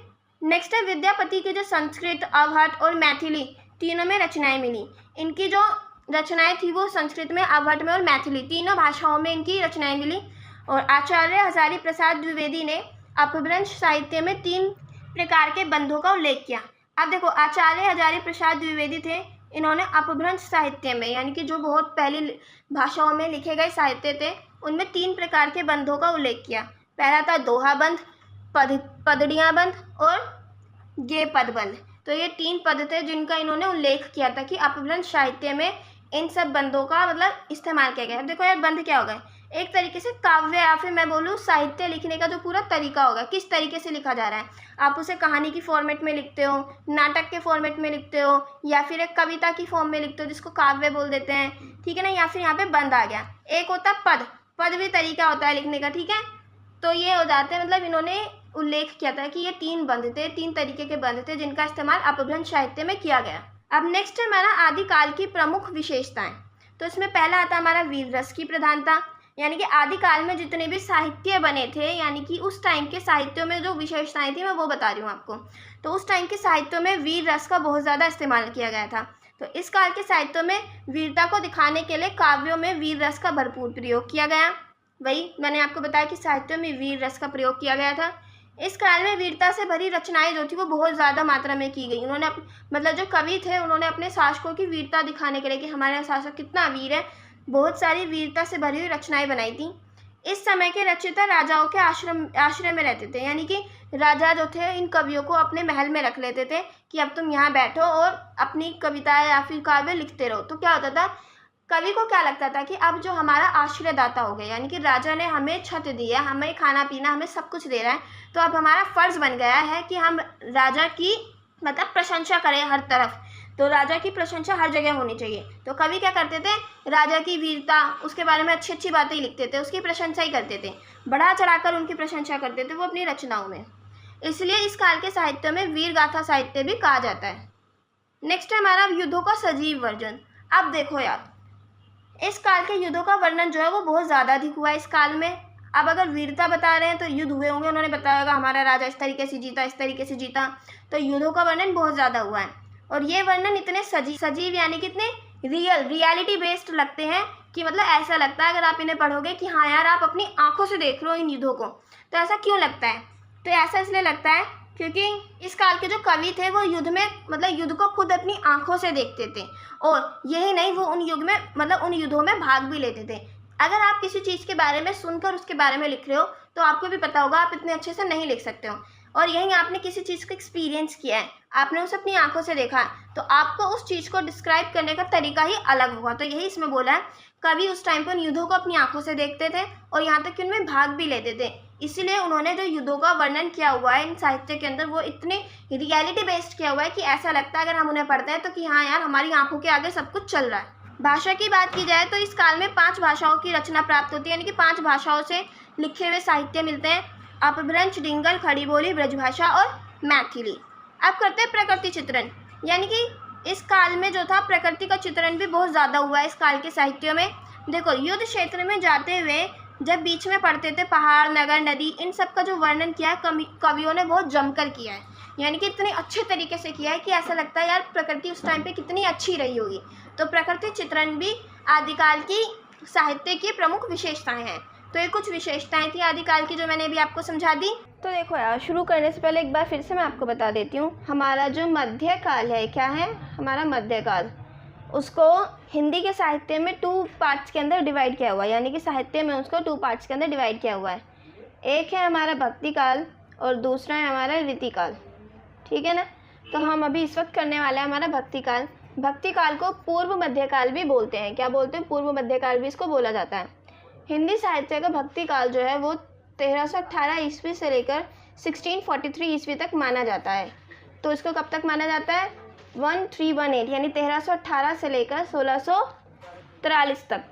नेक्स्ट है विद्यापति की जो संस्कृत, अवहट और मैथिली तीनों में रचनाएं मिली। इनकी जो रचनाएं थी वो संस्कृत में, अवहट में और मैथिली तीनों भाषाओं में इनकी रचनाएं मिली। और आचार्य हजारी प्रसाद द्विवेदी ने अपभ्रंश साहित्य में 3 प्रकार के बंधों का उल्लेख किया। अब देखो आचार्य हजारी प्रसाद द्विवेदी थे, इन्होंने अपभ्रंश साहित्य में, यानी कि जो बहुत पहली भाषाओं में लिखे गए साहित्य थे, उनमें 3 प्रकार के बंधों का उल्लेख किया। पहला था दोहा बंध, पदड़ियाँ बंध और गे पद बंध। तो ये 3 पद थे जिनका इन्होंने उल्लेख किया था कि अपभ्रंश साहित्य में इन सब बंधों का मतलब इस्तेमाल किया गया। अब देखो यार बंध क्या होगा? एक तरीके से काव्य या फिर मैं बोलूँ साहित्य लिखने का जो पूरा तरीका होगा, किस तरीके से लिखा जा रहा है। आप उसे कहानी की फॉर्मेट में लिखते हो, नाटक के फॉर्मेट में लिखते हो, या फिर एक कविता की फॉर्म में लिखते हो जिसको काव्य बोल देते हैं, ठीक है ना। या फिर यहाँ पे बंध आ गया। एक होता पद भी तरीका होता है लिखने का, ठीक है। तो ये हो जाते हैं, मतलब इन्होंने उल्लेख किया था कि ये 3 बंध थे, 3 तरीके के बंध थे जिनका इस्तेमाल अपभ्रंश साहित्य में किया गया। अब नेक्स्ट है हमारा आदिकाल की प्रमुख विशेषताएं। तो इसमें पहला आता है हमारा वीर रस की प्रधानता, यानी कि आदिकाल में जितने भी साहित्य बने थे, यानी कि उस टाइम के साहित्यों में जो विशेषताएं थी मैं वो बता रही हूँ आपको। तो उस टाइम के साहित्यों में वीर रस का बहुत ज़्यादा इस्तेमाल किया गया था। तो इस काल के साहित्यों में वीरता को दिखाने के लिए काव्यों में वीर रस का भरपूर प्रयोग किया गया। वही मैंने आपको बताया कि साहित्यों में वीर रस का प्रयोग किया गया था। इस काल में वीरता से भरी रचनाएं जो थी वो बहुत ज़्यादा मात्रा में की गई। उन्होंने मतलब जो कवि थे उन्होंने अपने शासकों की वीरता दिखाने के लिए कि हमारा शासक कितना वीर है, बहुत सारी वीरता से भरी हुई रचनाएं बनाई थी। इस समय के रचयिता राजाओं के आश्रय में रहते थे, यानी कि राजा जो थे इन कवियों को अपने महल में रख लेते थे कि अब तुम यहाँ बैठो और अपनी कविताएं या फिर काव्य लिखते रहो। तो क्या होता था, कवि को क्या लगता था कि अब जो हमारा आश्रयदाता हो गया, यानी कि राजा ने हमें छत दी है, हमें खाना पीना, हमें सब कुछ दे रहा है, तो अब हमारा फर्ज बन गया है कि हम राजा की मतलब प्रशंसा करें हर तरफ। तो राजा की प्रशंसा हर जगह होनी चाहिए। तो कवि क्या करते थे, राजा की वीरता, उसके बारे में अच्छी अच्छी बातें लिखते थे, उसकी प्रशंसा ही करते थे, बढ़ा चढ़ाकर उनकी प्रशंसा करते थे वो अपनी रचनाओं में। इसलिए इस काल के साहित्य में वीर गाथा साहित्य भी कहा जाता है। नेक्स्ट है हमारा युद्धों का सजीव वर्णन। अब देखो यार, इस काल के युद्धों का वर्णन जो है वो बहुत ज़्यादा अधिक हुआ है इस काल में। अब अगर वीरता बता रहे हैं तो युद्ध हुए होंगे, उन्होंने बताया होगा हमारा राजा इस तरीके से जीता, इस तरीके से जीता। तो युद्धों का वर्णन बहुत ज़्यादा हुआ है, और ये वर्णन इतने सजीव यानी कि इतने रियलिटी बेस्ड लगते हैं कि मतलब ऐसा लगता है अगर आप इन्हें पढ़ोगे कि हाँ यार आप अपनी आंखों से देख रहे हो इन युद्धों को। तो ऐसा क्यों लगता है? तो ऐसा इसलिए लगता है क्योंकि इस काल के जो कवि थे वो युद्ध में मतलब युद्ध को खुद अपनी आंखों से देखते थे, और यही नहीं, वो उन युग में मतलब उन युद्धों में भाग भी लेते थे। अगर आप किसी चीज़ के बारे में सुनकर उसके बारे में लिख रहे हो तो आपको भी पता होगा आप इतने अच्छे से नहीं लिख सकते हो, और यही आपने किसी चीज़ को एक्सपीरियंस किया है, आपने उसे अपनी आंखों से देखा है, तो आपको उस चीज़ को डिस्क्राइब करने का तरीका ही अलग होगा। तो यही इसमें बोला है, कवि उस टाइम पर उन युद्धों को अपनी आंखों से देखते थे और यहाँ तक कि उनमें भाग भी लेते थे, इसीलिए उन्होंने जो युद्धों का वर्णन किया हुआ है इन साहित्य के अंदर वो इतने रियलिटी बेस्ड किया हुआ है कि ऐसा लगता है अगर हम उन्हें पढ़ते हैं तो कि हाँ यार हमारी आंखों के आगे सब कुछ चल रहा है। भाषा की बात की जाए तो इस काल में 5 भाषाओं की रचना प्राप्त होती है, यानी कि 5 भाषाओं से लिखे हुए साहित्य मिलते हैं, अपभ्रंश, डिंगल, खड़ी बोली, ब्रजभाषा और मैथिली। अब करते हैं प्रकृति चित्रण, यानी कि इस काल में जो था प्रकृति का चित्रण भी बहुत ज़्यादा हुआ है इस काल के साहित्यों में। देखो, युद्ध क्षेत्र में जाते हुए जब बीच में पढ़ते थे पहाड़, नगर, नदी, इन सब का जो वर्णन किया है कवियों ने बहुत जमकर किया है, यानी कि इतने अच्छे तरीके से किया है कि ऐसा लगता है यार प्रकृति उस टाइम पे कितनी अच्छी रही होगी। तो प्रकृति चित्रण भी आदिकाल की साहित्य की प्रमुख विशेषताएं हैं। तो ये कुछ विशेषताएं थी आदिकाल की जो मैंने अभी आपको समझा दी। तो देखो यार, शुरू करने से पहले एक बार फिर से मैं आपको बता देती हूँ, हमारा जो मध्यकाल है, क्या है हमारा मध्यकाल, उसको हिंदी के साहित्य में 2 पार्ट्स के अंदर डिवाइड किया हुआ है, यानी कि साहित्य में उसको 2 पार्ट्स के अंदर डिवाइड किया हुआ है। एक है हमारा भक्ति काल और दूसरा है हमारा रीतिकाल, ठीक है ना। तो हम अभी इस वक्त करने वाले हैं हमारा भक्ति काल। भक्ति काल को पूर्व मध्यकाल भी बोलते हैं। क्या बोलते हैं? पूर्व मध्यकाल भी इसको बोला जाता है। हिंदी साहित्य का भक्ति काल जो है वो 1318 ईस्वी से लेकर 1643 ईस्वी तक माना जाता है। तो इसको कब तक माना जाता है? 1318, यानी 1318 से लेकर 1643 तक।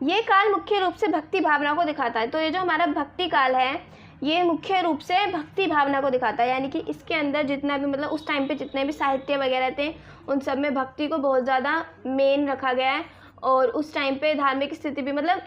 ये काल मुख्य रूप से भक्ति भावना को दिखाता है। तो ये जो हमारा भक्ति काल है ये मुख्य रूप से भक्ति भावना को दिखाता है, यानी कि इसके अंदर जितना भी मतलब उस टाइम पे जितने भी साहित्य वगैरह थे उन सब में भक्ति को बहुत ज़्यादा मेन रखा गया है, और उस टाइम पे धार्मिक स्थिति भी मतलब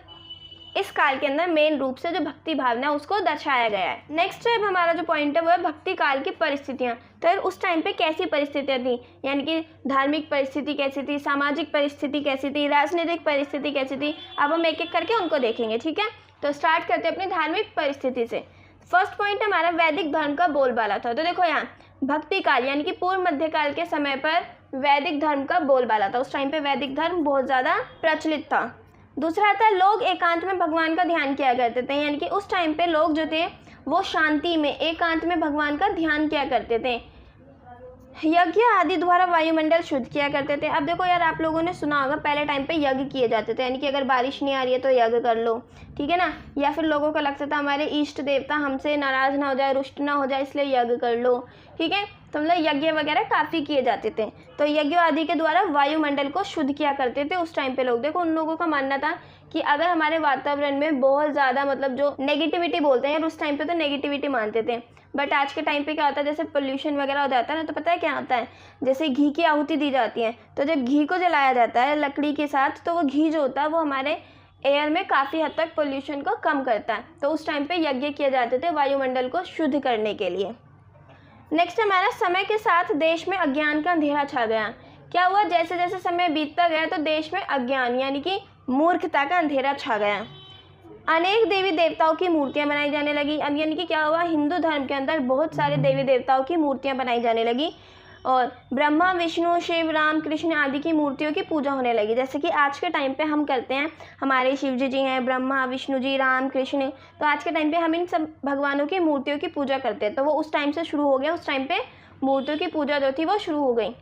इस काल के अंदर मेन रूप से जो भक्ति भावना है उसको दर्शाया गया है। नेक्स्ट टाइप हमारा जो पॉइंट है वो है भक्ति काल की परिस्थितियाँ। तो उस टाइम पे कैसी परिस्थितियाँ थी, यानी कि धार्मिक परिस्थिति कैसी थी, सामाजिक परिस्थिति कैसी थी, राजनीतिक परिस्थिति कैसी थी। अब हम एक एक करके उनको देखेंगे, ठीक है। तो स्टार्ट करते हैं अपनी धार्मिक परिस्थिति से। फर्स्ट पॉइंट हमारा वैदिक धर्म का बोलबाला था। तो देखो यहाँ भक्ति काल यानी कि पूर्व मध्यकाल के समय पर वैदिक धर्म का बोलबाला था। उस टाइम पे वैदिक धर्म बहुत ज़्यादा प्रचलित था। दूसरा था लोग एकांत में भगवान का ध्यान किया करते थे, यानी कि उस टाइम पे लोग जो थे वो शांति में एकांत में भगवान का ध्यान किया करते थे। यज्ञ आदि द्वारा वायुमंडल शुद्ध किया करते थे। अब देखो यार, आप लोगों ने सुना होगा पहले टाइम पे यज्ञ किए जाते थे, यानी कि अगर बारिश नहीं आ रही है तो यज्ञ कर लो, ठीक है ना। या फिर लोगों को लगता था हमारे इष्ट देवता हमसे नाराज़ ना हो जाए, रुष्ट ना हो जाए, इसलिए यज्ञ कर लो, ठीक है। तो मतलब यज्ञ वगैरह काफ़ी किए जाते थे। तो यज्ञ आदि के द्वारा वायुमंडल को शुद्ध किया करते थे उस टाइम पे लोग। देखो उन लोगों का मानना था कि अगर हमारे वातावरण में बहुत ज़्यादा मतलब जो नेगेटिविटी बोलते हैं, उस टाइम पे तो नेगेटिविटी मानते थे, बट आज के टाइम पे क्या होता है, जैसे पोल्यूशन वगैरह हो जाता है ना, तो पता है क्या होता है, जैसे घी की आहुति दी जाती है, तो जब घी को जलाया जाता है लकड़ी के साथ, तो वो घी जो होता है वो हमारे एयर में काफ़ी हद तक पोल्यूशन को कम करता है। तो उस टाइम पे यज्ञ किए जाते थे वायुमंडल को शुद्ध करने के लिए। नेक्स्ट हमारा समय के साथ देश में अज्ञान का अंधेरा छा गया। क्या हुआ, जैसे जैसे समय बीतता गया तो देश में अज्ञान यानी कि मूर्खता का अंधेरा छा गया। अनेक देवी देवताओं की मूर्तियां बनाई जाने लगी। अब यानी कि क्या हुआ, हिंदू धर्म के अंदर बहुत सारे देवी देवताओं की मूर्तियां बनाई जाने लगी और ब्रह्मा, विष्णु, शिव, राम, कृष्ण आदि की मूर्तियों की पूजा होने लगी। जैसे कि आज के टाइम पे हम करते हैं, हमारे शिव जी हैं, ब्रह्मा, विष्णु जी, राम, कृष्ण, तो आज के टाइम पे हम इन सब भगवानों की मूर्तियों की पूजा करते हैं। तो वो उस टाइम से शुरू हो गया, उस टाइम पे मूर्तियों की पूजा जो थी वो शुरू हो गई।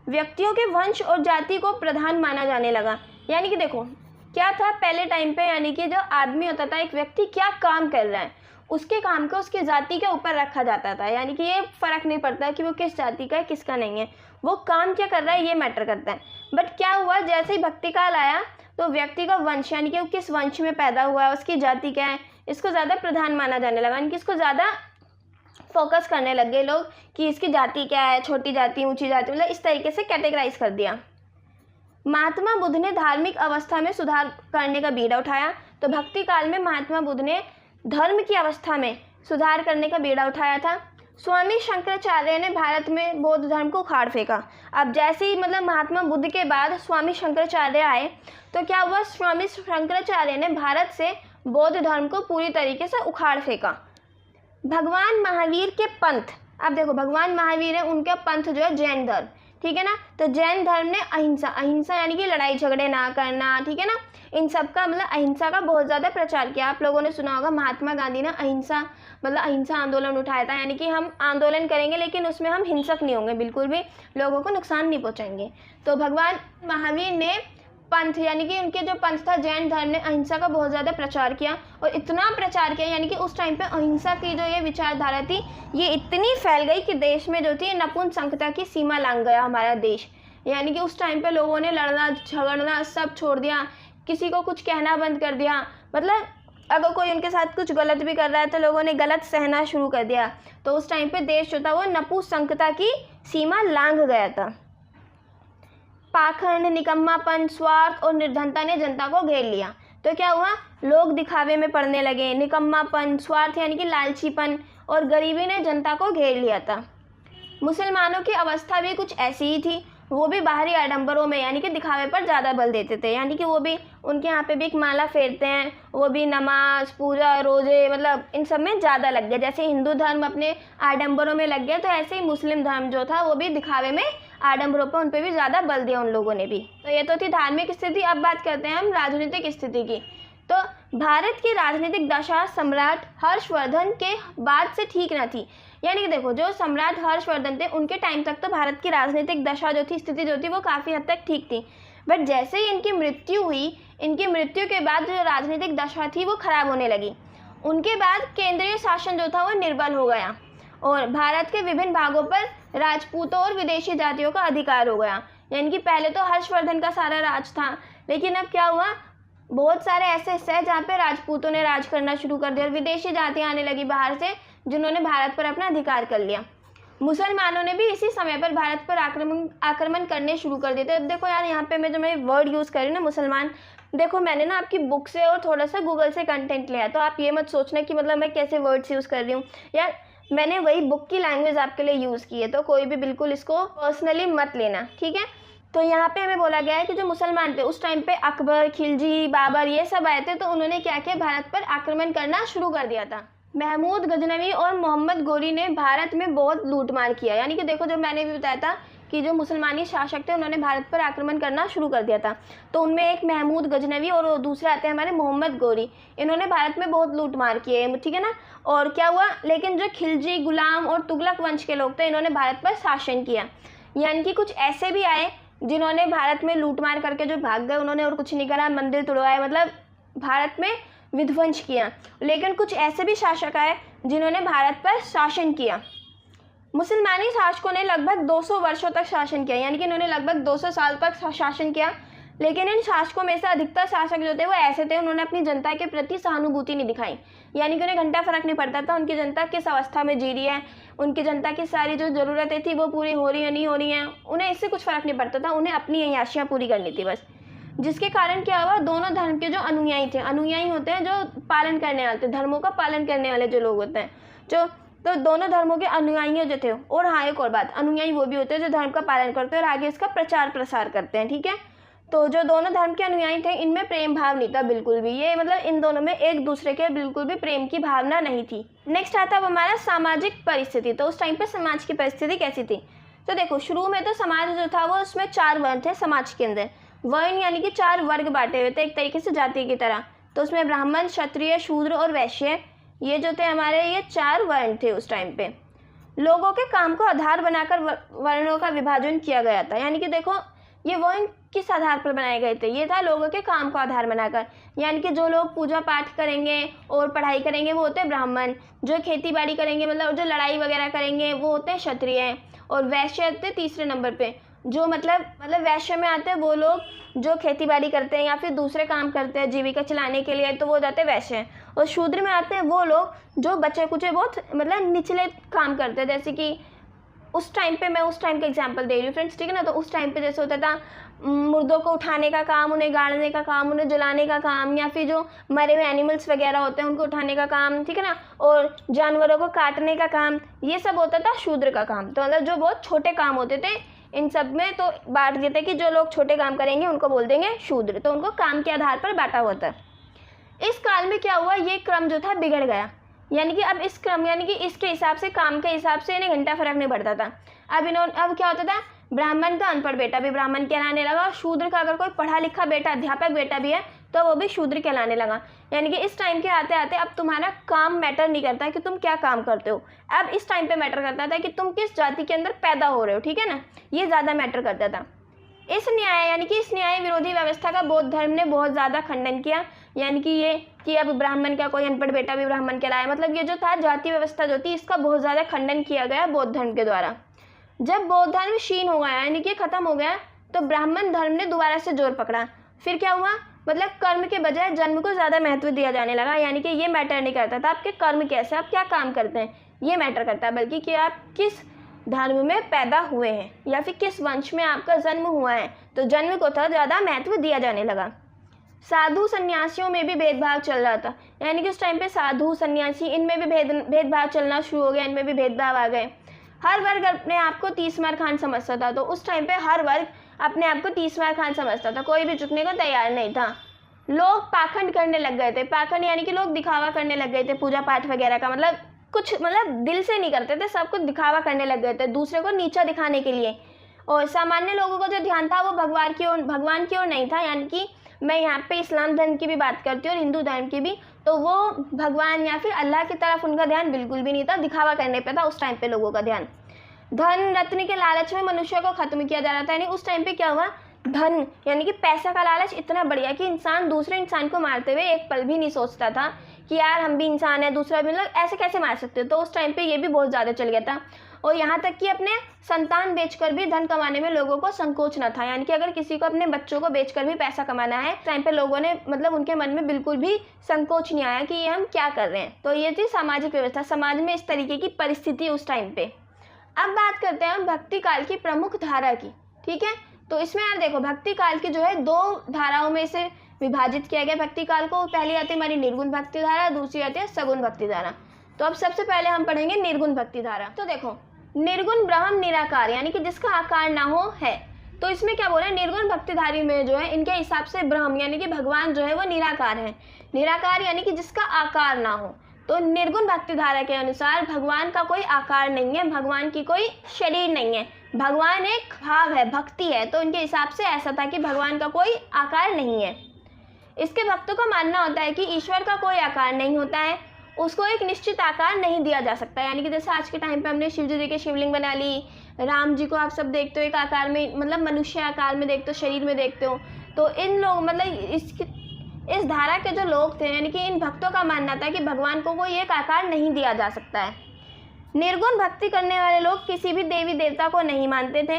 व्यक्तियों के वंश और जाति को प्रधान माना जाने लगा। यानी कि देखो क्या था पहले टाइम पे, यानी कि जो आदमी होता था, एक व्यक्ति क्या काम कर रहा है उसके काम को उसकी जाति के ऊपर रखा जाता था। यानी कि ये फ़र्क नहीं पड़ता कि वो किस जाति का है किसका नहीं है, वो काम क्या कर रहा है ये मैटर करता है। बट क्या हुआ, जैसे ही भक्ति काल आया तो व्यक्ति का वंश यानी कि वो किस वंश में पैदा हुआ है, उसकी जाति क्या है, इसको ज़्यादा प्रधान माना जाने लगा। यानी कि इसको ज़्यादा फोकस करने लग गए लोग कि इसकी जाति क्या है, छोटी जाति, ऊँची जाति, मतलब इस तरीके से कैटेगराइज कर दिया। महात्मा बुद्ध ने धार्मिक अवस्था में सुधार करने का बीड़ा उठाया। तो भक्ति काल में महात्मा बुद्ध ने धर्म की अवस्था में सुधार करने का बीड़ा उठाया था। स्वामी शंकराचार्य ने भारत में बौद्ध धर्म को उखाड़ फेंका। अब जैसे ही मतलब महात्मा बुद्ध के बाद स्वामी शंकराचार्य आए तो क्या हुआ, स्वामी शंकराचार्य ने भारत से बौद्ध धर्म को पूरी तरीके से उखाड़ फेंका। भगवान महावीर के पंथ अब देखो भगवान महावीर है, उनका पंथ जो है जैन धर्म, ठीक है ना। तो जैन धर्म ने अहिंसा यानी कि लड़ाई झगड़े ना करना, ठीक है ना, इन सब का मतलब अहिंसा का बहुत ज़्यादा प्रचार किया। आप लोगों ने सुना होगा महात्मा गांधी ने अहिंसा आंदोलन उठाया था, यानी कि हम आंदोलन करेंगे लेकिन उसमें हम हिंसक नहीं होंगे, बिल्कुल भी लोगों को नुकसान नहीं पहुंचाएंगे। तो भगवान महावीर ने पंथ यानी कि उनके जो पंथ था जैन धर्म ने अहिंसा का बहुत ज़्यादा प्रचार किया, और इतना प्रचार किया यानी कि उस टाइम पे अहिंसा की जो ये विचारधारा थी ये इतनी फैल गई कि देश में जो थी नपुंसकता की सीमा लांघ गया हमारा देश। यानी कि उस टाइम पे लोगों ने लड़ना झगड़ना सब छोड़ दिया, किसी को कुछ कहना बंद कर दिया, मतलब अगर कोई उनके साथ कुछ गलत भी कर रहा है तो लोगों ने गलत सहना शुरू कर दिया। तो उस टाइम पे देश जो था वो नपुंसकता की सीमा लांघ गया था। पाखंड, निकम्मापन, स्वार्थ और निर्धनता ने जनता को घेर लिया। तो क्या हुआ, लोग दिखावे में पड़ने लगे, निकम्मापन, स्वार्थ यानी कि लालचीपन और गरीबी ने जनता को घेर लिया था। मुसलमानों की अवस्था भी कुछ ऐसी ही थी, वो भी बाहरी आडंबरों में यानी कि दिखावे पर ज़्यादा बल देते थे, यानी कि वो भी उनके यहाँ पे भी एक माला फेरते हैं, वो भी नमाज पूजा रोजे मतलब इन सब में ज़्यादा लग गया। जैसे हिंदू धर्म अपने आडंबरों में लग गया, तो ऐसे ही मुस्लिम धर्म जो था वो भी दिखावे में आडंबरों पर उन पर भी ज़्यादा बल दिया उन लोगों ने भी। तो ये तो थी धार्मिक स्थिति। अब बात करते हैं हम राजनीतिक स्थिति की। तो भारत की राजनीतिक दशा सम्राट हर्षवर्धन के बाद से ठीक न थी। यानी कि देखो जो सम्राट हर्षवर्धन थे उनके टाइम तक तो भारत की राजनीतिक दशा जो थी, स्थिति जो थी वो काफ़ी हद तक ठीक थी, बट जैसे ही इनकी मृत्यु हुई, इनकी मृत्यु के बाद जो राजनीतिक दशा थी वो खराब होने लगी। उनके बाद केंद्रीय शासन जो था वो निर्बल हो गया और भारत के विभिन्न भागों पर राजपूतों और विदेशी जातियों का अधिकार हो गया। यानी कि पहले तो हर्षवर्धन का सारा राज था, लेकिन अब क्या हुआ, बहुत सारे ऐसे हिस्से हैं जहाँ पे राजपूतों ने राज करना शुरू कर दिया और विदेशी जातियाँ आने लगी बाहर से, जिन्होंने भारत पर अपना अधिकार कर लिया। मुसलमानों ने भी इसी समय पर भारत पर आक्रमण करने शुरू कर दिए थे। देखो यार, यहाँ पे मैं जो मैं वर्ड यूज़ कर रही हूँ ना मुसलमान, देखो मैंने ना आपकी बुक से और थोड़ा सा गूगल से कंटेंट लिया, तो आप ये मत सोचना कि मतलब मैं कैसे वर्ड्स यूज़ कर रही हूँ यार, मैंने वही बुक की लैंग्वेज आपके लिए यूज़ की है, तो कोई भी बिल्कुल इसको पर्सनली मत लेना, ठीक है। तो यहाँ पे हमें बोला गया है कि जो मुसलमान थे उस टाइम पे अकबर, खिलजी, बाबर ये सब आए थे, तो उन्होंने क्या किया, भारत पर आक्रमण करना शुरू कर दिया था। महमूद गजनवी और मोहम्मद गोरी ने भारत में बहुत लूटमार किया। यानी कि देखो, जो मैंने भी बताया था कि जो मुसलमानी शासक थे उन्होंने भारत पर आक्रमण करना शुरू कर दिया था, तो उनमें एक महमूद गजनवी और दूसरे आते हैं हमारे मोहम्मद गोरी, इन्होंने भारत में बहुत लूटमार किए, ठीक है ना। और क्या हुआ, लेकिन जो खिलजी, गुलाम और तुगलक वंश के लोग थे इन्होंने भारत पर शासन किया। यानी कि कुछ ऐसे भी आए जिन्होंने भारत में लूटमार करके जो भाग गए, उन्होंने और कुछ नहीं करा, मंदिर तोड़वाए, मतलब भारत में विध्वंस किया। लेकिन कुछ ऐसे भी शासक आए जिन्होंने भारत पर शासन किया। मुसलमानी शासकों ने लगभग 200 वर्षों तक शासन किया, यानी कि इन्होंने लगभग 200 साल तक शासन किया। लेकिन इन शासकों में से अधिकतर शासक जो थे वो ऐसे थे, उन्होंने अपनी जनता के प्रति सहानुभूति नहीं दिखाई। यानी कि उन्हें घंटा फर्क नहीं पड़ता था उनकी जनता किस अवस्था में जी रही है, उनकी जनता की सारी जो ज़रूरतें थी वो पूरी हो रही है नहीं हो रही हैं, उन्हें इससे कुछ फ़र्क नहीं पड़ता था, उन्हें अपनी अय्याशियाँ पूरी करनी थी बस। जिसके कारण क्या हुआ, दोनों धर्म के जो अनुयायी थे, अनुयायी होते हैं जो पालन करने वाले थे, धर्मों का पालन करने वाले जो लोग होते हैं, तो दोनों धर्मों के अनुयायी जो थे, और हाँ एक और बात, अनुयायी वो भी होते हैं जो धर्म का पालन करते हैं और आगे इसका प्रचार प्रसार करते हैं, ठीक है। तो जो दोनों धर्म के अनुयायी थे इनमें प्रेम भाव नहीं था बिल्कुल भी, ये मतलब इन दोनों में एक दूसरे के बिल्कुल भी प्रेम की भावना नहीं थी। नेक्स्ट आता है हमारा सामाजिक परिस्थिति। तो उस टाइम पे समाज की परिस्थिति कैसी थी, तो देखो शुरू में तो समाज जो था वो उसमें 4 वर्ण थे समाज के अंदर, वर्ण यानी कि 4 वर्ग बांटे हुए थे एक तरीके से जाति की तरह। तो उसमें ब्राह्मण, क्षत्रिय, शूद्र और वैश्य, ये जो थे हमारे ये 4 वर्ण थे उस टाइम पे। लोगों के काम को आधार बनाकर वर्णों का विभाजन किया गया था। यानी कि देखो ये वर्ण किस आधार पर बनाए गए थे, ये था लोगों के काम को आधार बनाकर। यानी कि जो लोग पूजा पाठ करेंगे और पढ़ाई करेंगे वो होते हैं ब्राह्मण, जो खेती बाड़ी करेंगे मतलब जो लड़ाई वगैरह करेंगे वो होते हैं क्षत्रिय, और वैश्य आते तीसरे नंबर पे, जो मतलब वैश्य में आते हैं वो लोग जो खेती बाड़ी करते हैं या फिर दूसरे काम करते हैं जीविका चलाने के लिए, तो वो जाते हैं वैश्य। और शूद्र में आते हैं वो लोग जो बचे कुचे बहुत मतलब निचले काम करते हैं, जैसे कि उस टाइम पे मैं उस टाइम का एग्जांपल दे रही हूँ फ्रेंड्स, ठीक है ना। तो उस टाइम पे जैसे होता था मुर्दों को उठाने का काम, उन्हें गाड़ने का काम, उन्हें जलाने का काम, या फिर जो मरे हुए एनिमल्स वगैरह होते हैं उनको उठाने का काम, ठीक है ना, और जानवरों को काटने का काम, ये सब होता था शूद्र का काम। तो मतलब जो बहुत छोटे काम होते थे इन सब में तो बांट देते कि जो लोग छोटे काम करेंगे उनको बोल देंगे शूद्र, तो उनको काम के आधार पर बांटा हुआ था। इस काल में क्या हुआ, ये क्रम जो था बिगड़ गया। यानी कि अब इस क्रम यानी कि इसके हिसाब से, काम के हिसाब से इन्हें घंटा फर्क नहीं पड़ता था। अब क्या होता था, ब्राह्मण का अनपढ़ बेटा भी ब्राह्मण कहलाने लगा, और शूद्र का अगर कोई पढ़ा लिखा बेटा, अध्यापक बेटा भी है तो वो भी शूद्र कहलाने लगा। यानी कि इस टाइम के आते आते अब तुम्हारा काम मैटर नहीं करता है कि तुम क्या काम करते हो, अब इस टाइम पे मैटर करता था कि तुम किस जाति के अंदर पैदा हो रहे हो, ठीक है ना, ये ज़्यादा मैटर करता था। इस न्याय यानी कि इस न्याय विरोधी व्यवस्था का बौद्ध धर्म ने बहुत ज़्यादा खंडन किया। यानी कि ये कि अब ब्राह्मण का कोई अनपढ़ बेटा भी ब्राह्मण कहलाया, मतलब ये जो था जाति व्यवस्था जो थी, इसका बहुत ज़्यादा खंडन किया गया बौद्ध धर्म के द्वारा। जब बौद्ध धर्म क्षीण हो गया यानी कि खत्म हो गया, तो ब्राह्मण धर्म ने दोबारा से जोर पकड़ा। फिर क्या हुआ, मतलब कर्म के बजाय जन्म को ज़्यादा महत्व दिया जाने लगा। यानी कि ये मैटर नहीं करता था आपके कर्म कैसे, आप क्या काम करते हैं, ये मैटर करता है, बल्कि कि आप किस धर्म में पैदा हुए हैं या फिर किस वंश में आपका जन्म हुआ है, तो जन्म को थोड़ा ज़्यादा महत्व दिया जाने लगा। साधु सन्यासियों में भी भेदभाव चल रहा था। यानी कि उस टाइम पे साधु सन्यासी, इनमें भी भेदभाव चलना शुरू हो गया, इनमें भी भेदभाव आ गए। हर वर्ग अपने आप को तीसमार खान समझता था, तो उस टाइम पे हर वर्ग अपने आप को तीसमार खान समझता था, कोई भी झुकने को तैयार नहीं था। लोग पाखंड करने लग गए थे। पाखंड यानी कि लोग दिखावा करने लग गए थे पूजा पाठ वगैरह का, मतलब कुछ मतलब दिल से नहीं करते थे, सब कुछ दिखावा करने लग गए थे दूसरे को नीचा दिखाने के लिए। और सामान्य लोगों को जो ध्यान था वो भगवान की ओर नहीं था। यानी कि मैं यहाँ पे इस्लाम धर्म की भी बात करती हूँ और हिंदू धर्म की भी, तो वो भगवान या फिर अल्लाह की तरफ उनका ध्यान बिल्कुल भी नहीं था, दिखावा करने पे था उस टाइम पे लोगों का ध्यान। धन रत्न के लालच में मनुष्य को खत्म किया जा रहा था। यानी उस टाइम पे क्या हुआ, धन यानी कि पैसा का लालच इतना बढ़ गया कि इंसान दूसरे इंसान को मारते हुए एक पल भी नहीं सोचता था कि यार हम भी इंसान है, दूसरा भी, मतलब ऐसे कैसे मार सकते हो। तो उस टाइम पे ये भी बहुत ज़्यादा चल गया था। और यहाँ तक कि अपने संतान बेचकर भी धन कमाने में लोगों को संकोच न था। यानी कि अगर किसी को अपने बच्चों को बेचकर भी पैसा कमाना है, टाइम पे लोगों ने मतलब उनके मन में बिल्कुल भी संकोच नहीं आया कि ये हम क्या कर रहे हैं। तो ये थी सामाजिक व्यवस्था, समाज में इस तरीके की परिस्थिति उस टाइम पे। अब बात करते हैं भक्ति काल की प्रमुख धारा की, ठीक है। तो इसमें यार देखो, भक्ति काल की जो है दो धाराओं में से विभाजित किया गया भक्ति काल को। पहली आती है हमारी निर्गुण भक्ति धारा, दूसरी आती है सगुण भक्ति धारा। तो अब सबसे पहले हम पढ़ेंगे निर्गुण भक्ति धारा। तो देखो, निर्गुण ब्रह्म निराकार यानी कि जिसका आकार ना हो है। तो इसमें क्या बोल रहे हैं, निर्गुण भक्तिधारी में जो है इनके हिसाब से ब्रह्म यानी कि भगवान जो है वो निराकार है। निराकार यानी कि जिसका आकार ना हो। तो निर्गुण भक्तिधारा के अनुसार भगवान का कोई आकार नहीं है, भगवान की कोई शरीर नहीं है, भगवान एक भाव है, भक्ति है। तो इनके हिसाब से ऐसा था कि भगवान का कोई आकार नहीं है। इसके भक्तों का मानना होता है कि ईश्वर का कोई आकार नहीं होता है, उसको एक निश्चित आकार नहीं दिया जा सकता। यानी कि जैसे आज के टाइम पे हमने शिव जी के शिवलिंग बना ली, राम जी को आप सब देखते हो एक आकार में, मतलब मनुष्य आकार में देखते हो, शरीर में देखते हो। तो इन लोग मतलब इस धारा के जो लोग थे यानी कि इन भक्तों का मानना था कि भगवान को कोई एक आकार नहीं दिया जा सकता है। निर्गुण भक्ति करने वाले लोग किसी भी देवी देवता को नहीं मानते थे।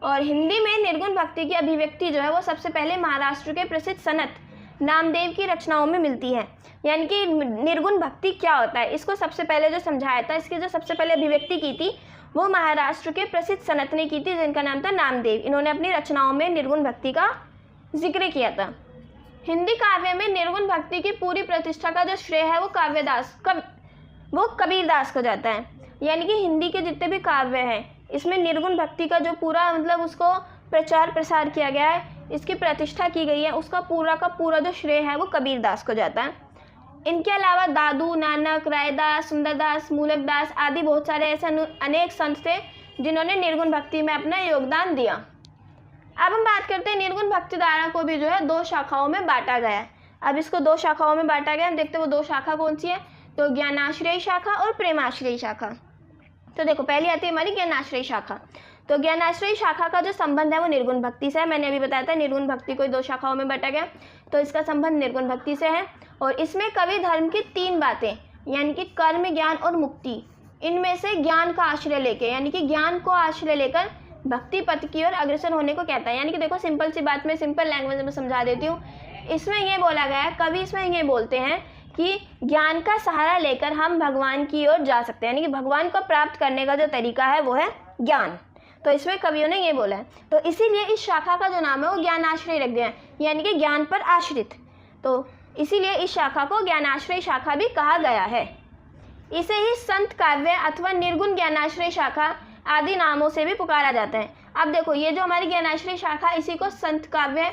और हिंदी में निर्गुण भक्ति की अभिव्यक्ति जो है वो सबसे पहले महाराष्ट्र के प्रसिद्ध सनत नामदेव की रचनाओं में मिलती है। यानी कि निर्गुण भक्ति क्या होता है, इसको सबसे पहले जो समझाया था, इसकी जो सबसे पहले अभिव्यक्ति की थी वो महाराष्ट्र के प्रसिद्ध सनत ने की थी, जिनका नाम था नामदेव। इन्होंने अपनी रचनाओं में निर्गुण भक्ति का जिक्र किया था। हिंदी काव्य में निर्गुण भक्ति की पूरी प्रतिष्ठा का जो श्रेय है वो कबीरदास को जाता है। यानी कि हिंदी के जितने भी काव्य हैं इसमें निर्गुण भक्ति का जो पूरा मतलब उसको प्रचार प्रसार किया गया है, इसकी प्रतिष्ठा की गई है, उसका पूरा का पूरा जो श्रेय है वो कबीरदास को जाता है। इनके अलावा दादू, नानक, रायदास, सुंदरदास, मूलकदास आदि बहुत सारे ऐसे अनेक संत थे जिन्होंने निर्गुण भक्ति में अपना योगदान दिया। अब हम बात करते हैं निर्गुण भक्ति धारा को भी जो है दो शाखाओं में बांटा गया है। अब इसको दो शाखाओं में बांटा गया, हम देखते हैं वो दो शाखा कौन सी है। तो ज्ञानाश्रय शाखा और प्रेमाश्रय शाखा। तो देखो पहली आती है हमारी ज्ञानाश्रय शाखा। तो ज्ञानाश्रय शाखा का जो संबंध है वो निर्गुण भक्ति से है। मैंने अभी बताया था निर्गुण भक्ति को दो शाखाओं में बांटा गया, तो इसका संबंध निर्गुण भक्ति से है। और इसमें कवि धर्म की तीन बातें यानी कि कर्म, ज्ञान और मुक्ति, इनमें से ज्ञान का आश्रय लेके यानी कि ज्ञान को आश्रय लेकर भक्ति पथ की ओर अग्रसर होने को कहता है। यानी कि देखो सिंपल सी बात में सिंपल लैंग्वेज में समझा देती हूँ। इसमें ये बोला गया है, कवि इसमें ये बोलते हैं कि ज्ञान का सहारा लेकर हम भगवान की ओर जा सकते हैं। यानी कि भगवान को प्राप्त करने का जो तरीका है वो है ज्ञान। तो इसमें कवियों ने ये बोला है, तो इसीलिए इस शाखा का जो नाम है वो ज्ञानाश्रय रख दिया है, यानी कि ज्ञान पर आश्रित। तो इसीलिए इस शाखा को ज्ञानाश्रय शाखा भी कहा गया है। इसे ही संत काव्य अथवा निर्गुण ज्ञानाश्रय शाखा आदि नामों से भी पुकारा जाता है। अब देखो ये जो हमारी ज्ञानाश्रय शाखा, इसी को संत काव्य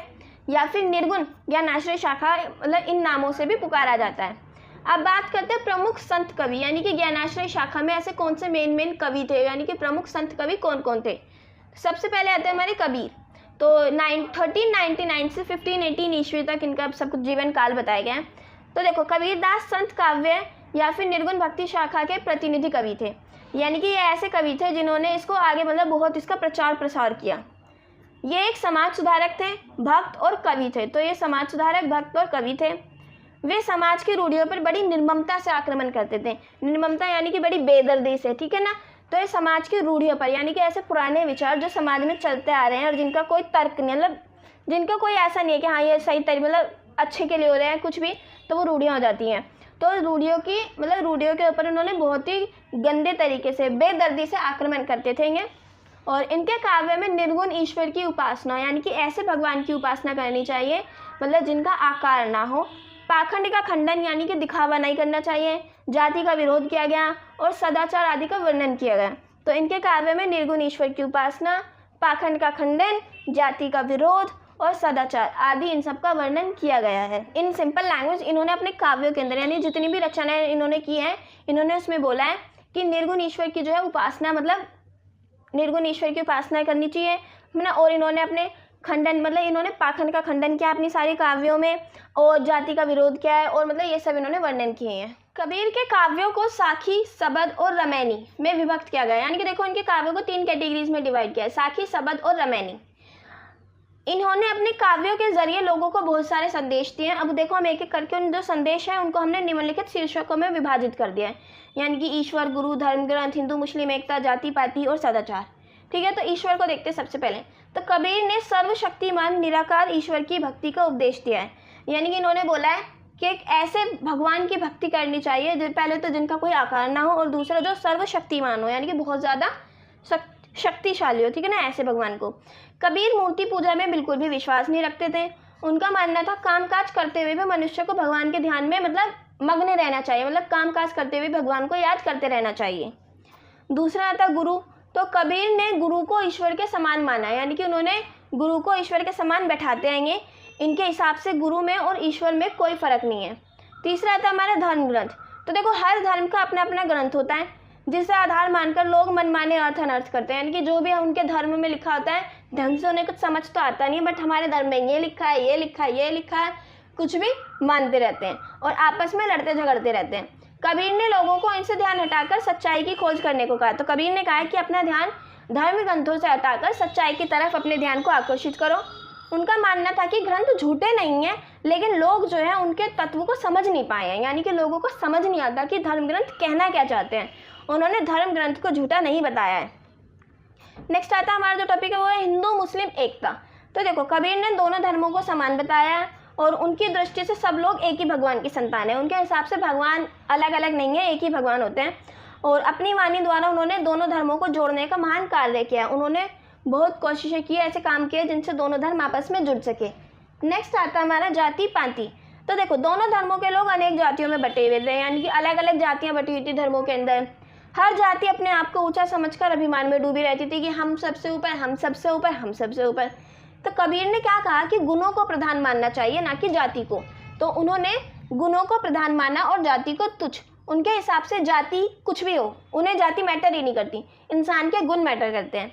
या फिर निर्गुण ज्ञानाश्रय शाखा मतलब इन नामों से भी पुकारा जाता है। अब बात करते हैं प्रमुख संत कवि, यानी कि ज्ञानाश्रय शाखा में ऐसे कौन से मेन कवि थे, यानी कि प्रमुख संत कवि कौन कौन थे। सबसे पहले आते हैं हमारे कबीर। तो 1399 से 1518 ईस्वी तक इनका सब कुछ जीवन काल बताया गया है। तो देखो, कबीरदास संत काव्य या फिर निर्गुण भक्ति शाखा के प्रतिनिधि कवि थे, यानी कि ये ऐसे कवि थे जिन्होंने इसको आगे मतलब बहुत इसका प्रचार प्रसार किया। ये एक समाज सुधारक थे, भक्त और कवि थे। तो ये समाज सुधारक, भक्त और कवि थे। वे समाज की रूढ़ियों पर बड़ी निर्ममता से आक्रमण करते थे। निर्ममता यानी कि बड़ी बेदर्दी से, ठीक है ना। तो ये समाज की रूढ़ियों पर, यानी कि ऐसे पुराने विचार जो समाज में चलते आ रहे हैं और जिनका कोई तर्क नहीं, मतलब जिनका कोई ऐसा नहीं है कि हाँ ये सही तरीके मतलब अच्छे के लिए हो रहे हैं कुछ भी, तो वो रूढ़ियाँ हो जाती हैं। तो रूढ़ियों की मतलब रूढ़ियों के ऊपर उन्होंने बहुत ही गंदे तरीके से, बेदर्दी से आक्रमण करते थे ये। और इनके काव्य में निर्गुण ईश्वर की उपासना, यानी कि ऐसे भगवान की उपासना करनी चाहिए मतलब जिनका आकार ना हो। पाखंड का खंडन, यानी कि दिखावा नहीं करना चाहिए। जाति का विरोध किया गया और सदाचार आदि का वर्णन किया गया। तो इनके काव्य में निर्गुण ईश्वर की उपासना, पाखंड का खंडन, जाति का विरोध और सदाचार आदि इन सब का वर्णन किया गया है। इन सिंपल लैंग्वेज इन्होंने अपने काव्यों के अंदर, यानी जितनी भी रचनाएं इन्होंने की हैं, इन्होंने उसमें बोला है कि निर्गुण ईश्वर की जो है उपासना, मतलब निर्गुण ईश्वर की उपासना करनी चाहिए, है ना। और इन्होंने अपने खंडन, मतलब इन्होंने पाखंड का खंडन किया अपनी सारी काव्यों में, और जाति का विरोध किया है, और मतलब ये सब इन्होंने वर्णन किए हैं। कबीर के काव्यों को साखी, सबद और रमैनी में विभक्त किया गया, यानी कि देखो इनके काव्यों को 3 कैटेगरीज में डिवाइड किया है, साखी, सबद और रमैनी। इन्होंने अपने काव्यों के जरिए लोगों को बहुत सारे संदेश दिए हैं। अब देखो हम एक एक करके उन जो संदेश हैं उनको हमने निम्नलिखित शीर्षकों में विभाजित कर दिया है, यानी कि ईश्वर, गुरु, धर्म ग्रंथ, हिंदू मुस्लिम एकता, जाति पाति और सदाचार। ठीक है, तो ईश्वर को देखते हैं सबसे पहले। तो कबीर ने सर्वशक्तिमान निराकार ईश्वर की भक्ति का उपदेश दिया है, यानी कि इन्होंने बोला है कि एक ऐसे भगवान की भक्ति करनी चाहिए जो पहले तो जिनका कोई आकार ना हो, और दूसरा जो सर्वशक्तिमान हो, यानी कि बहुत ज़्यादा शक्तिशाली हो, ठीक है ना, ऐसे भगवान को। कबीर मूर्ति पूजा में बिल्कुल भी विश्वास नहीं रखते थे। उनका मानना था कामकाज करते हुए भी मनुष्य को भगवान के ध्यान में मतलब मग्न रहना चाहिए, मतलब कामकाज करते हुए भगवान को याद करते रहना चाहिए। दूसरा आता गुरु। तो कबीर ने गुरु को ईश्वर के समान माना, यानी कि उन्होंने गुरु को ईश्वर के समान बैठाते आएंगे। इनके हिसाब से गुरु में और ईश्वर में कोई फर्क नहीं है। तीसरा आता हमारा धर्म ग्रंथ। तो देखो हर धर्म का अपना अपना ग्रंथ होता है जिसे आधार मानकर लोग मनमाने अर्थ अनर्थ करते हैं, यानी कि जो भी उनके धर्म में लिखा होता है ढंग से उन्हें कुछ समझ तो आता नहीं, बट हमारे धर्म में ये लिखा है, ये लिखा है, ये लिखा है, कुछ भी मानते रहते हैं और आपस में लड़ते झगड़ते रहते हैं। कबीर ने लोगों को इनसे ध्यान हटाकर सच्चाई की खोज करने को कहा। तो कबीर ने कहा कि अपना ध्यान धर्म ग्रंथों से हटाकर सच्चाई की तरफ अपने ध्यान को आकर्षित करो। उनका मानना था कि ग्रंथ झूठे नहीं हैं, लेकिन लोग जो है उनके तत्व को समझ नहीं पाए हैं, यानी कि लोगों को समझ नहीं आता कि धर्म ग्रंथ कहना क्या चाहते हैं। उन्होंने धर्म ग्रंथ को झूठा नहीं बताया है। नेक्स्ट आता हमारा जो टॉपिक है वो है हिंदू मुस्लिम एकता। तो देखो कबीर ने दोनों धर्मों को समान बताया है और उनकी दृष्टि से सब लोग एक ही भगवान की संतान है। उनके हिसाब से भगवान अलग अलग नहीं है, एक ही भगवान होते हैं। और अपनी वाणी द्वारा उन्होंने दोनों धर्मों को जोड़ने का महान कार्य किया। उन्होंने बहुत कोशिशें की, ऐसे काम किए जिनसे दोनों धर्म आपस में जुड़ सके। नेक्स्ट आता है हमारा जाति पाति। तो देखो दोनों धर्मों के लोग अनेक जातियों में बटे हुए थे, यानी कि अलग अलग जातियाँ बटी हुई थी धर्मों के अंदर। हर जाति अपने आप को ऊंचा समझकर अभिमान में डूबी रहती थी कि हम सबसे ऊपर, हम सबसे ऊपर, हम सबसे ऊपर। तो कबीर ने क्या कहा कि गुणों को प्रधान मानना चाहिए, ना कि जाति को। तो उन्होंने गुणों को प्रधान माना और जाति को तुच्छ। उनके हिसाब से जाति कुछ भी हो, उन्हें जाति मैटर ही नहीं करती, इंसान के गुण मैटर करते हैं।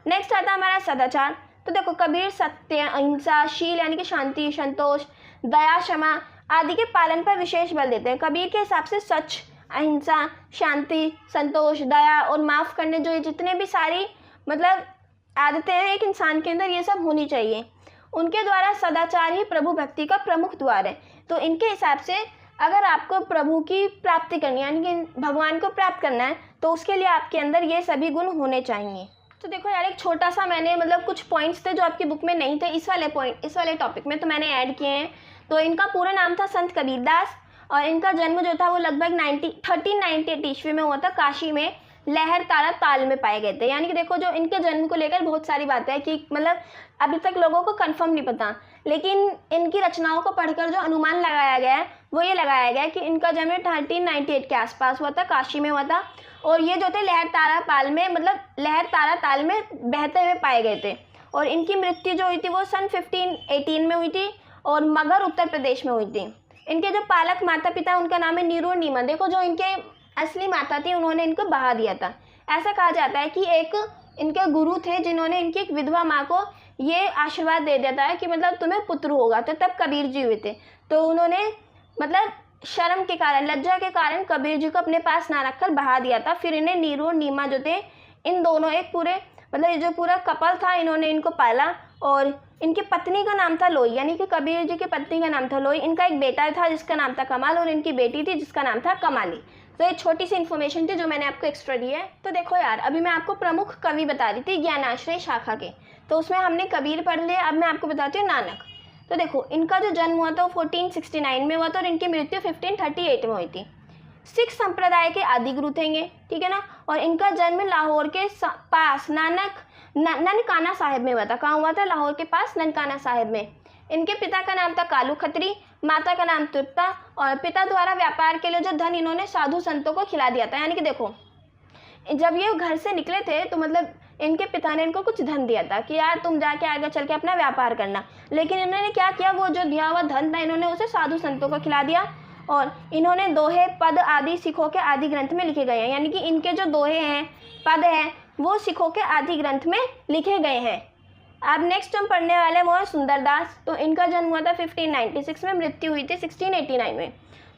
नेक्स्ट आता है हमारा सदाचार। तो देखो कबीर सत्य, अहिंसा, शील यानी कि शांति, संतोष, दया, क्षमा आदि के पालन पर विशेष बल देते हैं। कबीर के हिसाब से सच, अहिंसा, शांति, संतोष, दया और माफ़ करने जो जितने भी सारी मतलब आदतें हैं एक इंसान के अंदर, ये सब होनी चाहिए। उनके द्वारा सदाचार ही प्रभु भक्ति का प्रमुख द्वार है। तो इनके हिसाब से अगर आपको प्रभु की प्राप्ति करनी है, यानी कि भगवान को प्राप्त करना है, तो उसके लिए आपके अंदर ये सभी गुण होने चाहिए। तो देखो यार एक छोटा सा मैंने मतलब कुछ पॉइंट्स थे जो आपकी बुक में नहीं थे, इस वाले टॉपिक में तो मैंने ऐड किए हैं। तो इनका पूरा नाम था संत कबीरदास और इनका जन्म जो था वो लगभग 1398 ईस्वी में हुआ था। काशी में लहर तारा ताल में पाए गए थे। यानी कि देखो जो इनके जन्म को लेकर बहुत सारी बातें हैं कि मतलब अभी तक लोगों को कंफर्म नहीं पता, लेकिन इनकी रचनाओं को पढ़कर जो अनुमान लगाया गया है वो ये लगाया गया है कि इनका जन्म 1398 के आसपास हुआ था, काशी में हुआ था। और ये जो थे लहर तारा ताल में बहते हुए पाए गए थे। और इनकी मृत्यु जो हुई थी वो सन 1518 में हुई थी और मगध उत्तर प्रदेश में हुई थी। इनके जो पालक माता पिता उनका नाम है नीरू और नीमा। देखो जो इनके असली माता थी उन्होंने इनको बहा दिया था। ऐसा कहा जाता है कि एक इनके गुरु थे जिन्होंने इनकी एक विधवा माँ को ये आशीर्वाद दे दिया था कि मतलब तुम्हें पुत्र होगा। तो तब कबीर जी हुए थे, तो उन्होंने मतलब शर्म के कारण, लज्जा के कारण कबीर जी को अपने पास ना रखकर बहा दिया था। फिर इन्हें नीरू और नीमा जो थे, इन दोनों एक पूरे मतलब ये जो पूरा कपल था इन्होंने इनको पाला। और इनकी पत्नी का नाम था लोई, यानी कि कबीर जी की पत्नी का नाम था लोई। इनका एक बेटा था जिसका नाम था कमाल और इनकी बेटी थी जिसका नाम था कमाली। तो ये छोटी सी इन्फॉर्मेशन थी जो मैंने आपको एक्स्ट्रा दी है। तो देखो यार, अभी मैं आपको प्रमुख कवि बता रही थी ज्ञानाश्रय शाखा के, तो उसमें हमने कबीर पढ़ लिया। अब मैं आपको बताती हूँ नानक। तो देखो इनका जो जन्म हुआ था वो 1469 में हुआ था और इनकी मृत्यु 1538 में हुई थी। सिख संप्रदाय के आदि गुरु थे ये, ठीक है ना। और इनका जन्म लाहौर के पास ननकाना साहिब में हुआ था। कहाँ हुआ था? लाहौर के पास ननकाना साहिब में। इनके पिता का नाम था कालू खत्री, माता का नाम तुर्ता। और पिता द्वारा व्यापार के लिए जो धन इन्होंने साधु संतों को खिला दिया था। यानी कि देखो जब ये घर से निकले थे तो मतलब इनके पिता ने इनको कुछ धन दिया था कि यार तुम जाके आगे चल के अपना व्यापार करना। लेकिन इन्होंने क्या किया, वो जो दिया हुआ धन था इन्होंने उसे साधु संतों को खिला दिया। और इन्होंने दोहे पद आदि सिखों के आदि ग्रंथ में लिखे गए हैं। यानी कि इनके जो दोहे हैं, पद हैं, वो सिखों के आदि ग्रंथ में लिखे गए हैं। अब नेक्स्ट हम पढ़ने वाले वो है सुंदरदास। तो इनका जन्म हुआ था 1596 में, मृत्यु हुई थी 1689 में।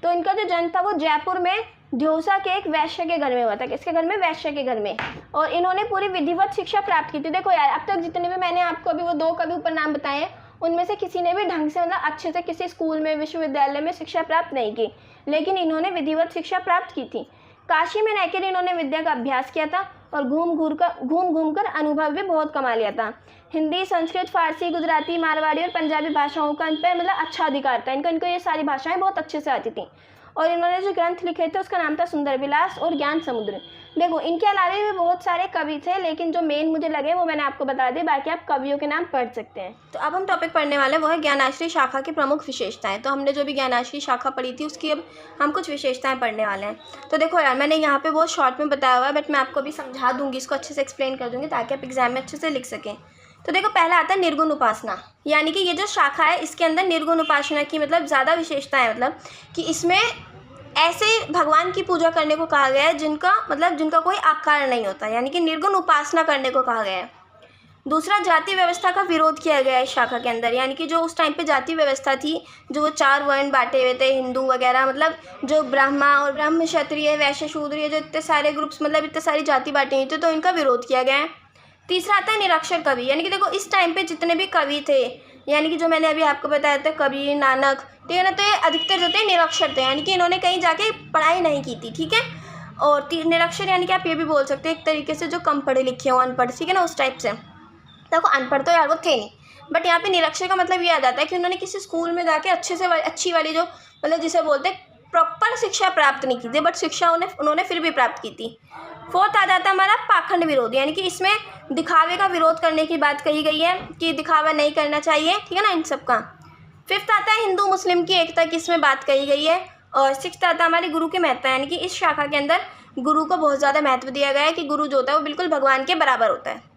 तो इनका जो जन्म था वो जयपुर में ध्योसा के एक वैश्य के घर में हुआ था। किसके घर में? वैश्य के घर में। और इन्होंने पूरी विधिवत शिक्षा प्राप्त की थी। देखो यार, अब तक जितने भी मैंने आपको अभी वो 2 कवि ऊपर नाम बताए हैं उनमें से किसी ने भी ढंग से मतलब अच्छे से किसी स्कूल में, विश्वविद्यालय में शिक्षा प्राप्त नहीं की, लेकिन इन्होंने विधिवत शिक्षा प्राप्त की थी। काशी में रहकर इन्होंने विद्या का अभ्यास किया था और घूम घूम कर अनुभव भी बहुत कमा लिया था। हिंदी, संस्कृत, फारसी, गुजराती, मारवाड़ी और पंजाबी भाषाओं का इन पर मतलब अच्छा अधिकार था। इनको ये सारी भाषाएं बहुत अच्छे से आती थी। और इन्होंने जो ग्रंथ लिखे थे उसका नाम था सुंदर विलास और ज्ञान समुद्र। देखो इनके अलावा भी बहुत सारे कवि थे, लेकिन जो मेन मुझे लगे वो मैंने आपको बता दी, बाकी आप कवियों के नाम पढ़ सकते हैं। तो अब हम टॉपिक पढ़ने वाले हैं वो है ज्ञानाश्री शाखा की प्रमुख विशेषताएं। तो हमने जो भी ज्ञानाश्री शाखा पढ़ी थी उसकी अब हम कुछ विशेषताएं पढ़ने वाले हैं। तो देखो यार, मैंने यहाँ पे बहुत शॉर्ट में बताया हुआ है, बट मैं आपको अभी समझा दूंगी, इसको अच्छे से एक्सप्लेन कर दूंगी ताकि आप एग्जाम में अच्छे से लिख सकें। तो देखो पहला आता है निर्गुण उपासना। यानी कि ये जो शाखा है इसके अंदर निर्गुण उपासना की मतलब ज़्यादा विशेषता है, मतलब कि इसमें ऐसे भगवान की पूजा करने को कहा गया है जिनका कोई आकार नहीं होता, यानी कि निर्गुण उपासना करने को कहा गया है। दूसरा, जाति व्यवस्था का विरोध किया गया है इस शाखा के अंदर। यानी कि जो उस टाइम पे जाति व्यवस्था थी, जो वो 4 वर्ण बांटे हुए थे, हिंदू वगैरह, मतलब जो ब्राह्मण और ब्रह्म, क्षत्रिय, वैश्य, शूद्र, ये जो इतने सारे ग्रुप्स मतलब इतने सारी जाति बांटी हुई थी, तो इनका विरोध किया गया है। तीसरा आता है निरक्षर कवि। यानी कि देखो इस टाइम पे जितने भी कवि थे, यानी कि जो मैंने अभी आपको बताया था कबीर, नानक, ठीक है ना, तो ये अधिकतर जो थे निरक्षर थे। यानी कि इन्होंने कहीं जाके पढ़ाई नहीं की थी, ठीक है। और निरक्षर यानी कि आप ये भी बोल सकते हैं एक तरीके से जो कम पढ़े लिखे हो, अनपढ़, ठीक है ना, उस टाइप से। देखो अनपढ़ तो यार वो थे नहीं, बट यहाँ पे निरक्षर का मतलब ये आ जाता है कि उन्होंने किसी स्कूल में जाके अच्छी वाली जो मतलब जिसे बोलते हैं प्रॉपर शिक्षा प्राप्त नहीं की थी, बट शिक्षा उन्होंने फिर भी प्राप्त की थी। फोर्थ आ जाता है हमारा पाखंड विरोध। यानी कि इसमें दिखावे का विरोध करने की बात कही गई है कि दिखावा नहीं करना चाहिए, ठीक है ना, इन सब का। फिफ्थ आता है हिंदू मुस्लिम की एकता की इसमें बात कही गई है। और सिक्स्थ आता है हमारी गुरु की महत्ता। यानी कि इस शाखा के अंदर गुरु को बहुत ज़्यादा महत्व दिया गया है कि गुरु जो होता है वो बिल्कुल भगवान के बराबर होता है।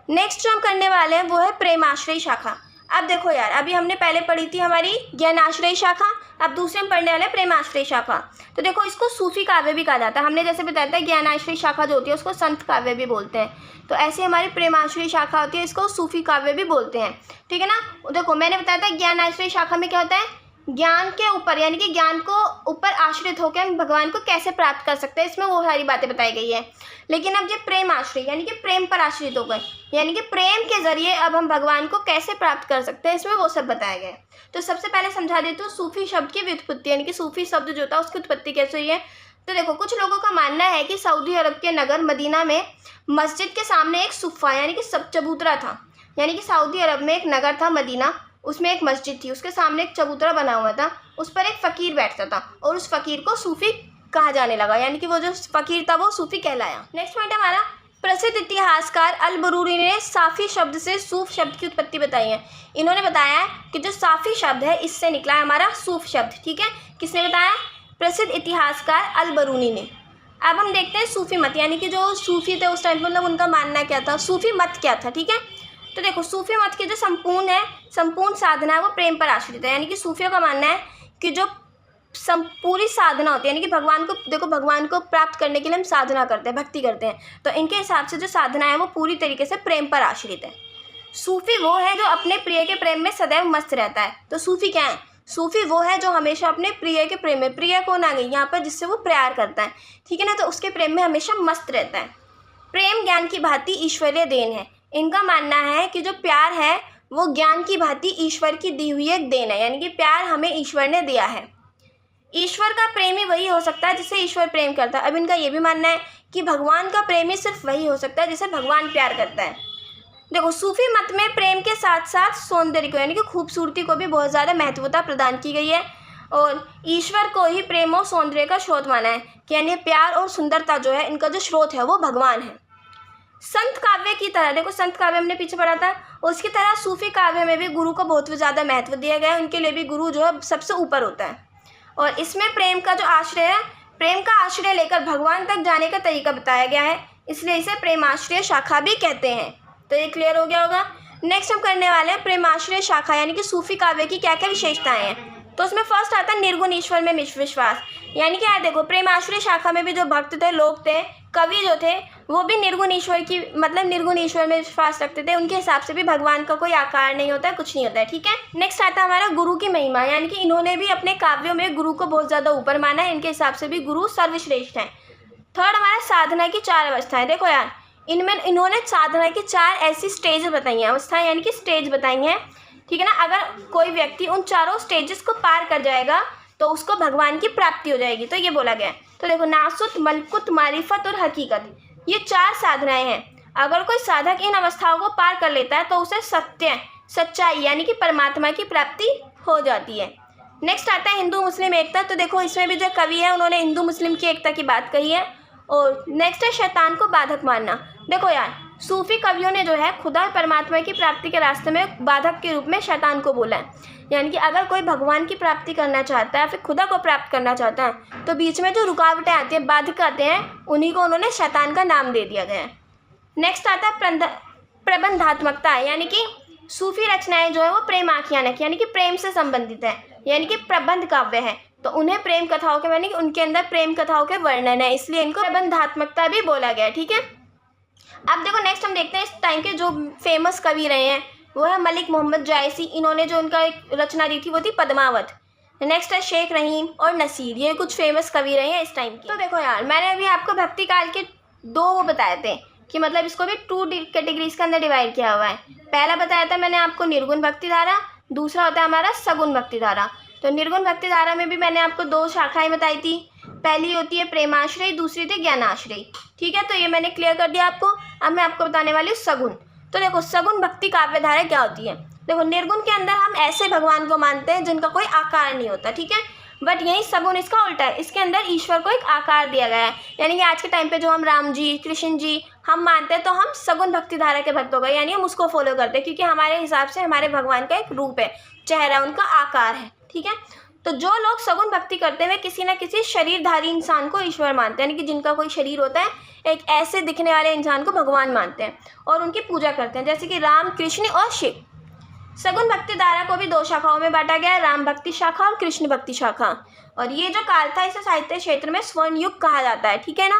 नेक्स्ट जो हम करने वाले हैं वो है प्रेमाश्रय शाखा। अब देखो यार, अभी हमने पहले पढ़ी थी हमारी ज्ञानाश्रय शाखा, अब दूसरे हम पढ़ने वाले प्रेमाश्रय शाखा। तो देखो इसको सूफी काव्य भी कहा जाता है। हमने जैसे बताया था ज्ञानाश्रय शाखा जो होती है उसको संत काव्य भी बोलते हैं, तो ऐसे हमारी प्रेमाश्रय शाखा होती है, इसको सूफी काव्य भी बोलते हैं, ठीक है ना। देखो मैंने बताया था ज्ञानाश्रय शाखा में क्या होता है, ज्ञान के ऊपर, यानी कि ज्ञान को ऊपर आश्रित होकर हम भगवान को कैसे प्राप्त कर सकते हैं, इसमें वो सारी बातें बताई गई है। लेकिन अब ये प्रेम आश्रय यानी कि प्रेम पर आश्रित होकर, यानी कि प्रेम के जरिए अब हम भगवान को कैसे प्राप्त कर सकते हैं, इसमें वो सब बताया गया है। तो सबसे पहले समझा देती हूँ सूफी शब्द की व्युत्पत्ति, यानी कि सूफी शब्द जो था उसकी उत्पत्ति कैसे हुई है। तो देखो कुछ लोगों का मानना है कि सऊदी अरब के नगर मदीना में मस्जिद के सामने एक सुफ़ा यानी कि सब चबूतरा था। यानी कि सऊदी अरब में एक नगर था मदीना, उसमें एक मस्जिद थी, उसके सामने एक चबूतरा बना हुआ था, उस पर एक फ़कीर बैठता था और उस फ़कीर को सूफ़ी कहा जाने लगा, यानी कि वो जो फ़कीर था वो सूफ़ी कहलाया। नेक्स्ट पॉइंट हमारा, प्रसिद्ध इतिहासकार अल बरूरी ने साफ़ी शब्द से सूफ़ शब्द की उत्पत्ति बताई है। इन्होंने बताया है कि जो साफ़ी शब्द है इससे निकला है हमारा सूफ़ शब्द, ठीक है। किसने बताया? प्रसिद्ध इतिहासकार अल बरूनी ने। अब हम देखते हैं सूफ़ी मत, यानी कि जो सूफ़ी थे उस टाइम मतलब उनका मानना क्या था, सूफ़ी मत क्या था, ठीक है। तो देखो सूफी मत की जो संपूर्ण साधना है वो प्रेम पर आश्रित है। यानी कि सूफियों का मानना है कि जो पूरी साधना होती है, यानी कि भगवान को देखो, भगवान को प्राप्त करने के लिए हम साधना करते हैं, भक्ति करते हैं, तो इनके हिसाब से जो साधना है वो पूरी तरीके से प्रेम पर आश्रित है। सूफी वो है जो अपने प्रिय के प्रेम में सदैव मस्त रहता है। तो सूफी क्या है? सूफी वो है जो हमेशा अपने प्रिय के प्रेम में, प्रिय कौन आ गई यहाँ पर, जिससे वो प्यार करता है, ठीक है ना, तो उसके प्रेम में हमेशा मस्त रहता है। प्रेम ज्ञान की भांति ईश्वरीय देन है। इनका मानना है कि जो प्यार है वो ज्ञान की भांति ईश्वर की दी हुई एक देन है, यानी कि प्यार हमें ईश्वर ने दिया है। ईश्वर का प्रेमी वही हो सकता है जिसे ईश्वर प्रेम करता है। अब इनका ये भी मानना है कि भगवान का प्रेमी सिर्फ वही हो सकता है जिसे भगवान प्यार करता है। देखो, सूफी मत में प्रेम के साथ साथ सौंदर्य को, यानी कि खूबसूरती को भी बहुत ज़्यादा महत्वता प्रदान की गई है, और ईश्वर को ही प्रेम और सौंदर्य का स्रोत माना है, कि यानी प्यार और सुंदरता जो है इनका जो स्रोत है वो भगवान है। संत काव्य की तरह, देखो संत काव्य हमने पीछे पढ़ा था, उसकी तरह सूफी काव्य में भी गुरु को बहुत ज़्यादा महत्व दिया गया है। उनके लिए भी गुरु जो है सबसे ऊपर होता है, और इसमें प्रेम का जो आश्रय है, प्रेम का आश्रय लेकर भगवान तक जाने का तरीका बताया गया है, इसलिए इसे प्रेमाश्रय शाखा भी कहते हैं। तो ये क्लियर हो गया होगा। नेक्स्ट हम करने वाले हैं प्रेमाश्रय शाखा, यानी कि सूफी काव्य की क्या क्या विशेषताएं हैं। तो उसमें फर्स्ट आता है निर्गुण ईश्वर में विश्वास, यानी कि यार देखो, प्रेमाश्रय शाखा में भी जो भक्त थे, लोग थे, कवि जो थे, वो भी निर्गुण ईश्वर की, मतलब निर्गुण ईश्वर में विश्वास रखते थे। उनके हिसाब से भी भगवान का कोई आकार नहीं होता है, कुछ नहीं होता है, ठीक है। नेक्स्ट आता है हमारा गुरु की महिमा, यानी कि इन्होंने भी अपने काव्यों में गुरु को बहुत ज़्यादा ऊपर माना है, इनके हिसाब से भी गुरु सर्वश्रेष्ठ है। थर्ड हमारा साधना की 4 अवस्थाएं। देखो यार, इनमें इन्होंने साधना की 4 ऐसी स्टेज बताई हैं, अवस्थाएं यानी कि स्टेज बताई हैं, ठीक है ना। अगर कोई व्यक्ति उन चारों स्टेजेस को पार कर जाएगा तो उसको भगवान की प्राप्ति हो जाएगी, तो ये बोला गया है। तो देखो, नासुत, मलकुत, मारिफत और हकीकत, ये 4 साधनाएं हैं। अगर कोई साधक इन अवस्थाओं को पार कर लेता है तो उसे सत्य, सच्चाई यानी कि परमात्मा की प्राप्ति हो जाती है। नेक्स्ट आता है हिंदू मुस्लिम एकता। तो देखो, इसमें भी जो कवि है उन्होंने हिंदू मुस्लिम की एकता की बात कही है। और नेक्स्ट है शैतान को बाधक मानना। देखो यार, सूफी कवियों ने जो है खुदा और परमात्मा की प्राप्ति के रास्ते में बाधक के रूप में शैतान को बोला है, यानी कि अगर कोई भगवान की प्राप्ति करना चाहता है, फिर खुदा को प्राप्त करना चाहता है, तो बीच में जो रुकावटें आती हैं, बाधक आते हैं, उन्हीं को उन्होंने शैतान का नाम दे दिया गया है। नेक्स्ट आता है प्रबंधात्मकता, यानी कि सूफी रचनाएं जो है वो प्रेम आख्यानक, यानी कि प्रेम से संबंधित है, यानी कि प्रबंध काव्य है, तो उन्हें प्रेम कथाओं के, यानी कि उनके अंदर प्रेम कथाओं के वर्णन है, इसलिए इनको प्रबंधात्मकता भी बोला गया है, ठीक है। अब देखो, नेक्स्ट हम देखते हैं इस टाइम के जो फेमस कवि रहे हैं, वो है मलिक मोहम्मद जायसी। इन्होंने जो उनका एक रचना दी थी वो थी पद्मावत। नेक्स्ट है शेख रहीम और नसीर, ये कुछ फेमस कवि रहे हैं इस टाइम के। तो देखो यार, मैंने अभी आपको भक्ति काल के 2 वो बताए थे, कि मतलब इसको भी 2 कैटेगरीज के अंदर डिवाइड किया हुआ है। पहला बताया था मैंने आपको निर्गुण भक्ति धारा, दूसरा होता है हमारा सगुण भक्ति धारा। तो निर्गुण भक्ति धारा में भी मैंने आपको 2 शाखाएं बताई थी, पहली होती है प्रेमाश्रय, दूसरी थी ज्ञानाश्रय, ठीक है। तो ये मैंने क्लियर कर दिया आपको। अब मैं आपको बताने वाली हूँ सगुण। तो देखो, सगुण भक्ति काव्य धारा क्या होती है। देखो, निर्गुण के अंदर हम ऐसे भगवान को मानते हैं जिनका कोई आकार नहीं होता, ठीक है, बट यही सगुण इसका उल्टा है, इसके अंदर ईश्वर को एक आकार दिया गया है। यानी कि आज के टाइम पे जो हम राम जी, कृष्ण जी हम मानते हैं, तो हम सगुण भक्ति धारा के भक्त हो गए, यानी हम उसको फॉलो करते हैं, क्योंकि हमारे हिसाब से हमारे भगवान का एक रूप है, चेहरा, उनका आकार है, ठीक है। तो जो लोग सगुण भक्ति करते हैं वे किसी न किसी शरीरधारी इंसान को ईश्वर मानते हैं, यानी कि जिनका कोई शरीर होता है, एक ऐसे दिखने वाले इंसान को भगवान मानते हैं और उनकी पूजा करते हैं, जैसे कि राम, कृष्ण और शिव। सगुण भक्ति धारा को भी 2 शाखाओं में बांटा गया है, राम भक्ति शाखा और कृष्ण भक्ति शाखा। और ये जो काल था इसे साहित्य क्षेत्र में स्वर्ण युग कहा जाता है, ठीक है ना।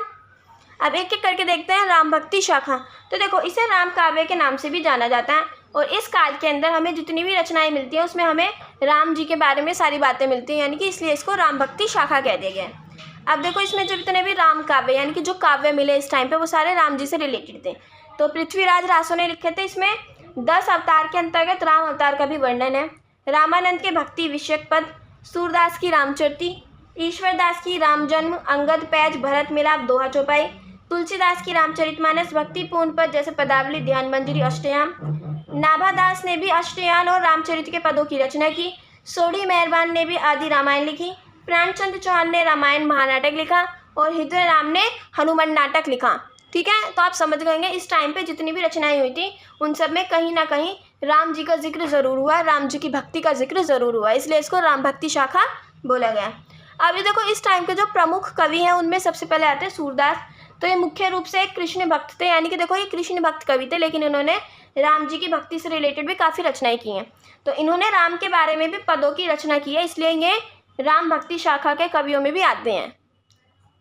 अब एक एक करके देखते हैं राम भक्ति शाखा। तो देखो, इसे राम काव्य के नाम से भी जाना जाता है, और इस काल के अंदर हमें जितनी भी रचनाएं मिलती हैं उसमें हमें राम जी के बारे में सारी बातें मिलती हैं, यानी कि इसलिए इसको राम भक्ति शाखा कह दिया गया है। अब देखो, इसमें जो जितने भी राम काव्य, यानी कि जो काव्य मिले इस टाइम पे, वो सारे राम जी से रिलेटेड थे। तो पृथ्वीराज रासो ने लिखे थे, इसमें 10 अवतार के अंतर्गत राम अवतार का भी वर्णन है। रामानंद के भक्ति विषयक पद, सूरदास की रामचरिती, ईश्वरदास की राम जन्म, अंगद, पैज, भरत मिलाप, दोहा चौपाई, तुलसीदास की रामचरितमानस, भक्तिपूर्ण पद जैसे पदावली, ध्यान मंजरी, अष्टयाम। नाभादास ने भी अष्टयाम और रामचरित के पदों की रचना की। सोढ़ी मेहरबान ने भी आदि रामायण लिखी। प्राणचंद्र चौहान ने रामायण महानाटक लिखा, और हृदय राम ने हनुमान नाटक लिखा, ठीक है। तो आप समझ गएंगे इस टाइम पे जितनी भी रचनाएं हुई थी उन सब में कहीं ना कहीं राम जी का जिक्र ज़रूर हुआ, राम जी की भक्ति का जिक्र ज़रूर हुआ, इसलिए इसको राम भक्ति शाखा बोला गया। अब ये देखो, इस टाइम के जो प्रमुख कवि हैं उनमें सबसे पहले आते हैं सूरदास। तो ये मुख्य रूप से एक कृष्ण भक्त थे, यानी कि देखो ये कृष्ण भक्त कवि थे, लेकिन इन्होंने राम जी की भक्ति से रिलेटेड भी काफ़ी रचनाएं की हैं। तो इन्होंने राम के बारे में भी पदों की रचना की है, इसलिए ये राम भक्ति शाखा के कवियों में भी आते हैं।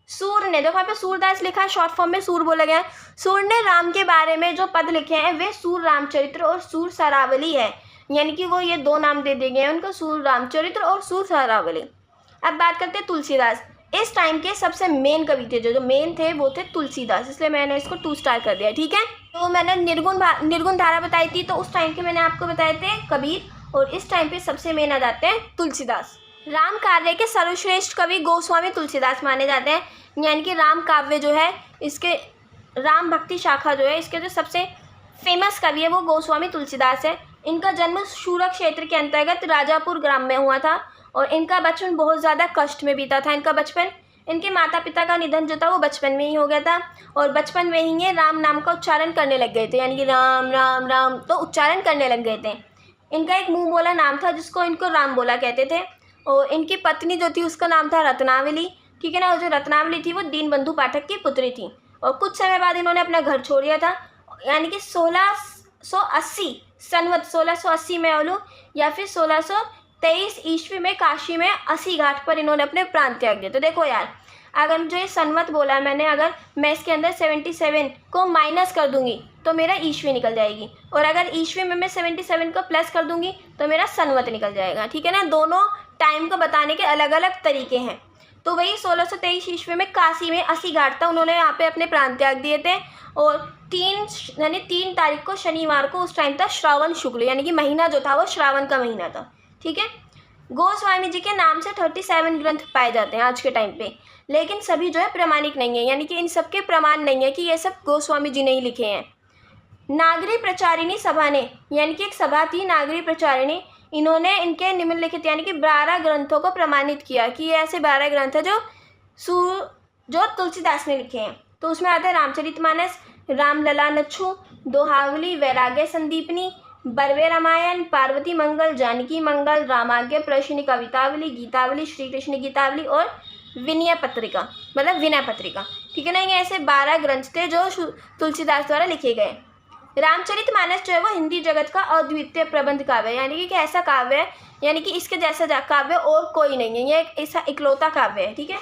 सूर ने, देखो यहाँ पे सूरदास लिखा है, शॉर्ट फॉर्म में सूर बोला गया है। सूर ने राम के बारे में जो पद लिखे हैं वे सूर रामचरित्र और सूर सरावली है, यानी कि वो ये दो नाम दे दिए गए हैं उनको, सूर रामचरित्र और सूर सरावली। अब बात करते हैं तुलसीदास। इस टाइम के सबसे मेन कवि थे, जो मेन थे वो थे तुलसीदास, इसलिए मैंने इसको 2 स्टार कर दिया, ठीक है। तो मैंने निर्गुण धारा बताई थी, तो उस टाइम के मैंने आपको बताए थे कबीर, और इस टाइम पे सबसे मेन आ जाते हैं तुलसीदास। राम काव्य के सर्वश्रेष्ठ कवि गोस्वामी तुलसीदास माने जाते हैं, यानी कि राम काव्य जो है इसके, राम भक्ति शाखा जो है इसके जो सबसे फेमस कवि है वो गोस्वामी तुलसीदास है। इनका जन्म शूरक क्षेत्र के अंतर्गत राजापुर ग्राम में हुआ था और इनका बचपन बहुत ज़्यादा कष्ट में बीता था। इनका बचपन, इनके माता पिता का निधन जो था वो बचपन में ही हो गया था, और बचपन में ही ये राम नाम का उच्चारण करने लग गए थे, यानी कि राम राम राम तो उच्चारण करने लग गए थे। इनका एक मुँह बोला नाम था जिसको इनको राम बोला कहते थे, और इनकी पत्नी जो थी उसका नाम था रत्नावली, ठीक है ना। और जो रत्नावली थी वो दीनबंधु पाठक की पुत्री थी, और कुछ समय बाद इन्होंने अपना घर छोड़ दिया था, यानी कि 1680 संवत 1680 में बोलूँ या फिर 1623 ईस्वी में काशी में 80 घाट पर इन्होंने अपने प्राण त्याग दिए। तो देखो यार, अगर जो ये संवत बोला मैंने, अगर मैं इसके अंदर 77 को माइनस कर दूंगी तो मेरा ईस्वी निकल जाएगी, और अगर ईस्वी में मैं 77 को प्लस कर दूंगी तो मेरा संवत निकल जाएगा, ठीक है ना। दोनों टाइम को बताने के अलग अलग तरीके हैं। तो वही 1623 ईस्वी में काशी में 80 घाट था, उन्होंने यहाँ पे अपने प्राण त्याग दिए थे, और 3 तारीख को शनिवार को उस टाइम था श्रावण शुक्ल, यानी कि महीना जो था वो श्रावण का महीना था, ठीक है। गोस्वामी जी के नाम से 37 ग्रंथ पाए जाते हैं आज के टाइम पे, लेकिन सभी जो है प्रमाणिक नहीं है, यानी कि इन सब के प्रमाण नहीं है कि ये सब गोस्वामी जी ने ही लिखे हैं। नागरी प्रचारिणी सभा ने, यानी कि एक सभा थी नागरी प्रचारिणी, इन्होंने इनके निम्नलिखित यानी कि 12 ग्रंथों को प्रमाणित किया कि ये ऐसे 12 ग्रंथ है जो तुलसीदास ने लिखे हैं। तो उसमें आता है रामचरितमानस, रामलला नच्छू, दोहावली, वैराग्य संदीपनी, बरवे रामायण, पार्वती मंगल, जानकी मंगल, रामाज्ञ प्रश्न, कवितावली, गीतावली, श्री कृष्ण गीतावली और विनय पत्रिका, मतलब विनय पत्रिका, ठीक है ना। ये ऐसे 12 ग्रंथ थे जो तुलसीदास द्वारा लिखे गए। रामचरितमानस जो है वो हिंदी जगत का अद्वितीय प्रबंध काव्य है, यानी कि ऐसा काव्य है, यानी कि इसके जैसा काव्य और कोई नहीं है, ये एक ऐसा इकलौता काव्य है, ठीक है।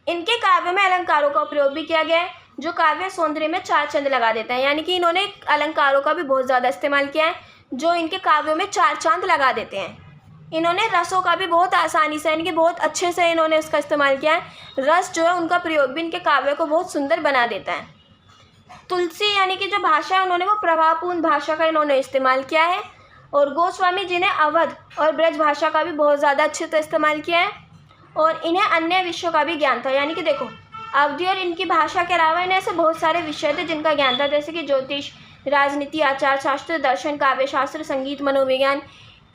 इनके काव्य में अलंकारों का प्रयोग भी किया गया है, जो काव्य सौंदर्य में 4 चंद लगा देता है, यानी कि इन्होंने अलंकारों का भी बहुत ज़्यादा इस्तेमाल किया है, जो इनके काव्यों में 4 चांद लगा देते हैं। इन्होंने रसों का भी बहुत आसानी से, यानी कि बहुत अच्छे से इन्होंने उसका इस्तेमाल किया है। रस जो है उनका प्रयोग भी इनके काव्य को बहुत सुंदर बना देता है। तुलसी यानी कि जो भाषा है उन्होंने वो प्रभावपूर्ण भाषा का इन्होंने इस्तेमाल किया है, और गोस्वामी जी ने अवध और ब्रज भाषा का भी बहुत ज़्यादा अच्छे से इस्तेमाल किया है, और इन्हें अन्य विषयों का भी ज्ञान था, यानी कि देखो अवधि और इनकी भाषा के अलावा इन्हें ऐसे बहुत सारे विषय थे जिनका ज्ञान था, जैसे कि ज्योतिष, राजनीति, आचार शास्त्र, दर्शन, काव्य शास्त्र, संगीत, मनोविज्ञान,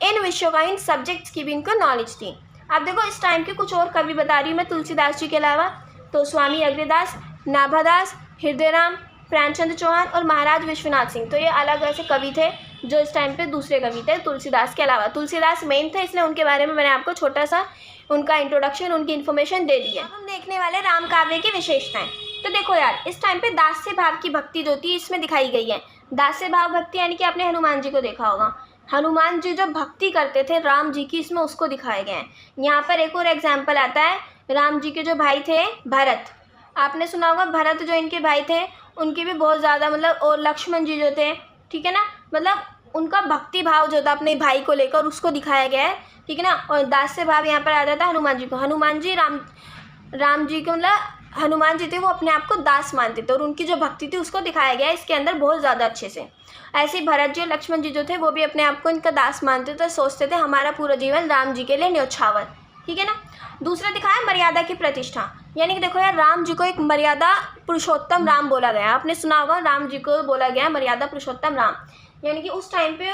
इन विषयों का, इन सब्जेक्ट्स की भी इनको नॉलेज थी। अब देखो इस टाइम के कुछ और कवि बता रही हूँ मैं तुलसीदास जी के अलावा, तो स्वामी अग्रदास, नाभादास, हृदयराम, प्रेमचंद चौहान और महाराज विश्वनाथ सिंह, तो ये अलग ऐसे कवि थे जो इस टाइम पे दूसरे कवि थे तुलसीदास के अलावा। तुलसीदास मेन थे, इसलिए उनके बारे में मैंने आपको छोटा सा उनका इंट्रोडक्शन, उनकी इन्फॉर्मेशन दे दी है। हम देखने वाले राम काव्य की विशेषताएं। तो देखो यार, इस टाइम पे दास्य भाव की भक्ति जो थी इसमें दिखाई गई है। दास्य भाव भक्ति यानी कि आपने हनुमान जी को देखा होगा, हनुमान जी जो भक्ति करते थे राम जी की, इसमें उसको दिखाया गया है। यहाँ पर एक और एग्जाम्पल आता है, राम जी के जो भाई थे भरत, आपने सुना होगा भरत जो इनके भाई थे उनकी भी बहुत ज़्यादा, मतलब, और लक्ष्मण जी जो थे, ठीक है ना, मतलब उनका भक्ति भाव जो था अपने भाई को लेकर उसको दिखाया गया है, ठीक है ना। और दास्य भाव यहाँ पर आ जाता है हनुमान जी को। हनुमान जी राम जी को, मतलब हनुमान जी थे वो अपने आप को दास मानते थे, और उनकी जो भक्ति थी उसको दिखाया गया है इसके अंदर बहुत ज़्यादा अच्छे से। ऐसे भरत जी और लक्ष्मण जी जो थे वो भी अपने आप को इनका दास मानते थे, सोचते थे हमारा पूरा जीवन राम जी के लिए न्यौछावर, ठीक है ना। दूसरा दिखाया मर्यादा की प्रतिष्ठा, यानी कि देखो यार, राम जी को एक मर्यादा पुरुषोत्तम राम बोला गया, आपने सुना होगा राम जी को बोला गया मर्यादा पुरुषोत्तम राम, यानी कि उस टाइम पे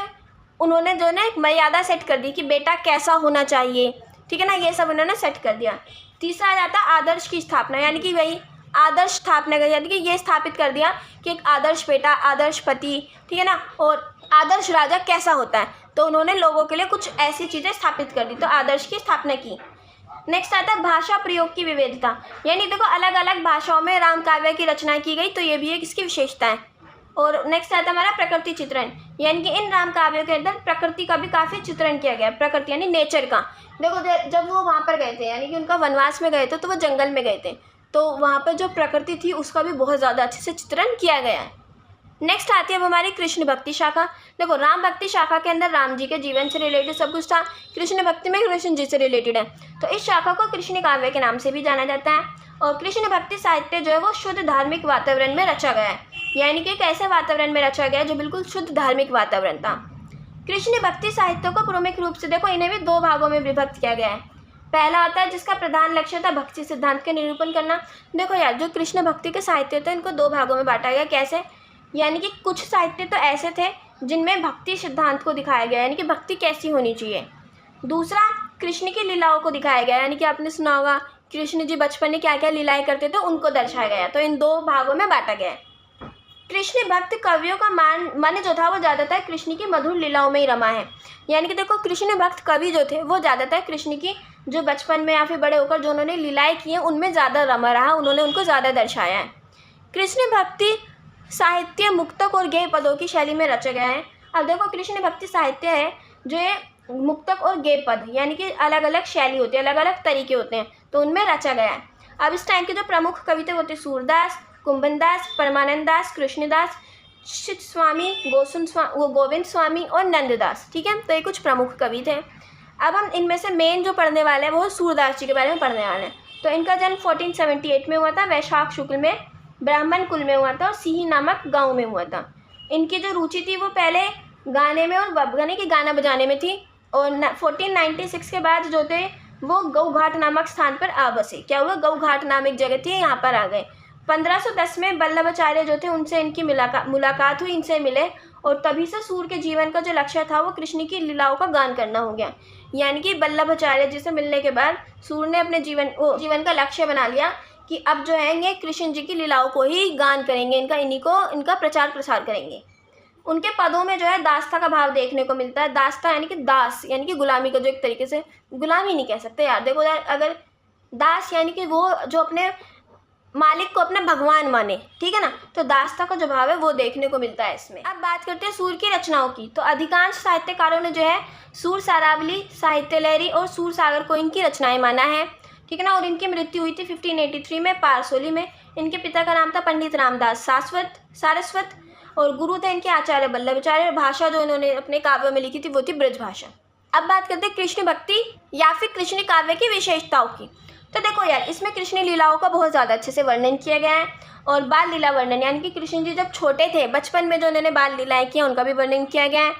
उन्होंने जो है एक मर्यादा सेट कर दी कि बेटा कैसा होना चाहिए, ठीक है ना, ये सब उन्होंने सेट कर दिया। तीसरा आ जाता है आदर्श की स्थापना, यानी कि वही आदर्श स्थापना कर, यानी कि ये स्थापित कर दिया कि एक आदर्श बेटा, आदर्श पति, ठीक है ना, और आदर्श राजा कैसा होता है, तो उन्होंने लोगों के लिए कुछ ऐसी चीज़ें स्थापित कर दी, तो आदर्श की स्थापना की। नेक्स्ट आता है भाषा प्रयोग की विविधता, यानी देखो अलग अलग भाषाओं में राम काव्य की रचना की गई, तो ये भी एक इसकी विशेषता है। और नेक्स्ट आता है हमारा प्रकृति चित्रण, यानी कि इन राम काव्यों के अंदर प्रकृति का भी काफ़ी चित्रण किया गया है। प्रकृति यानी नेचर का। देखो जब वो वहाँ पर गए थे, यानी कि उनका वनवास में गए थे, तो वो जंगल में गए थे, तो वहाँ पर जो प्रकृति थी उसका भी बहुत ज़्यादा अच्छे से चित्रण किया गया है। नेक्स्ट आती है अब हमारी कृष्ण भक्ति शाखा। देखो राम भक्ति शाखा के अंदर राम जी के जीवन से रिलेटेड सब कुछ था, कृष्ण भक्ति में कृष्ण जी से रिलेटेड है, तो इस शाखा को कृष्ण काव्य के नाम से भी जाना जाता है। और कृष्ण भक्ति साहित्य जो है वो शुद्ध धार्मिक वातावरण में रचा गया है, यानी कि एक ऐसे वातावरण में रचा गया है जो बिल्कुल शुद्ध धार्मिक वातावरण था। कृष्ण भक्ति साहित्य को प्रमुख रूप से देखो इन्हें भी दो भागों में विभक्त किया गया है। पहला आता है जिसका प्रधान लक्ष्य था भक्ति सिद्धांत के निरूपण करना। देखो यार, जो कृष्ण भक्ति के साहित्य थे इनको दो भागों में बांटा गया। कैसे? यानी कि कुछ साहित्य तो ऐसे थे जिनमें भक्ति सिद्धांत को दिखाया गया, यानी कि भक्ति कैसी होनी चाहिए। दूसरा कृष्ण की लीलाओं को दिखाया गया, यानी कि आपने सुना होगा कृष्ण जी बचपन में क्या क्या लीलाएं करते थे उनको दर्शाया गया। तो इन दो भागों में बांटा गया है। कृष्ण भक्त कवियों का मन जो था वो ज़्यादातर कृष्ण की मधुर लीलाओं में ही रमा है। यानी कि देखो कृष्ण भक्त कवि जो थे वो ज़्यादातर कृष्ण की जो बचपन में या फिर बड़े होकर जो उन्होंने लीलाएं की हैं उनमें ज़्यादा रमा रहा, उन्होंने उनको ज़्यादा दर्शाया है। कृष्ण भक्ति साहित्य मुक्तक और गेय पदों की शैली में रचा गया है। अब देखो कृष्ण भक्ति साहित्य है जो ये मुक्तक और गेय पद यानी कि अलग अलग शैली होती है, अलग अलग तरीके होते हैं, तो उनमें रचा गया है। अब इस टाइम के जो प्रमुख कवि थे वो थे सूरदास, कुंभनदास, परमानंद दास, कृष्णदास, चित स्वामी, गोविंद स्वामी और नंददास। ठीक है, तो ये कुछ प्रमुख कवि थे। अब हम इनमें से मेन जो पढ़ने वाले हैं वो सूरदास जी के बारे में पढ़ने वाले हैं। तो इनका जन्म 1478 में हुआ था, वैशाख शुक्ल में, ब्राह्मण कुल में हुआ था और सीही नामक गांव में हुआ था। इनकी जो रुचि थी वो पहले गाने में और यानी कि गाना बजाने में थी, और 1496 के बाद जो थे वो गौघाट नामक स्थान पर आ बसे। क्या हुआ? गौघाट नाम एक जगह थी, यहाँ पर आ गए। 1510 में वल्लभाचार्य जो थे उनसे इनकी मुलाकात हुई, इनसे मिले, और तभी से सूर के जीवन का जो लक्ष्य था वो कृष्ण की लीलाओं का गान करना हो गया। यानी कि वल्लभाचार्य जी से मिलने के बाद सूर ने अपने जीवन का लक्ष्य बना लिया कि अब जो है ये कृष्ण जी की लीलाओं को ही गान करेंगे, इनका प्रचार प्रसार करेंगे। उनके पदों में जो है दास्ता का भाव देखने को मिलता है। दास्ता यानी कि दास, यानी कि गुलामी का, जो एक तरीके से गुलामी नहीं कह सकते यार, देखो यार, अगर दास यानी कि वो जो अपने मालिक को अपना भगवान माने, ठीक है ना, तो दास्ता का जो भाव है वो देखने को मिलता है इसमें। अब बात करते हैं सूर की रचनाओं की। तो अधिकांश साहित्यकारों ने जो है सूर सारावली, साहित्य लहरी और सूर सागर को इनकी रचनाएं माना है, ठीक है ना। और इनकी मृत्यु हुई थी 1583 में पारसोली में। इनके पिता का नाम था पंडित रामदास सारस्वत और गुरु थे इनके आचार्य वल्लभाचार्य। भाषा जो इन्होंने अपने काव्यों में लिखी थी वो थी ब्रज भाषा। अब बात करते हैं कृष्ण भक्ति या फिर कृष्ण काव्य की विशेषताओं की। तो देखो यार, इसमें कृष्ण लीलाओं का बहुत ज़्यादा अच्छे से वर्णन किया गया है, और बाल लीला वर्णन, यानी कि कृष्ण जी जब छोटे थे बचपन में जो उन्होंने बाल लीलाएं की उनका भी वर्णन किया गया है।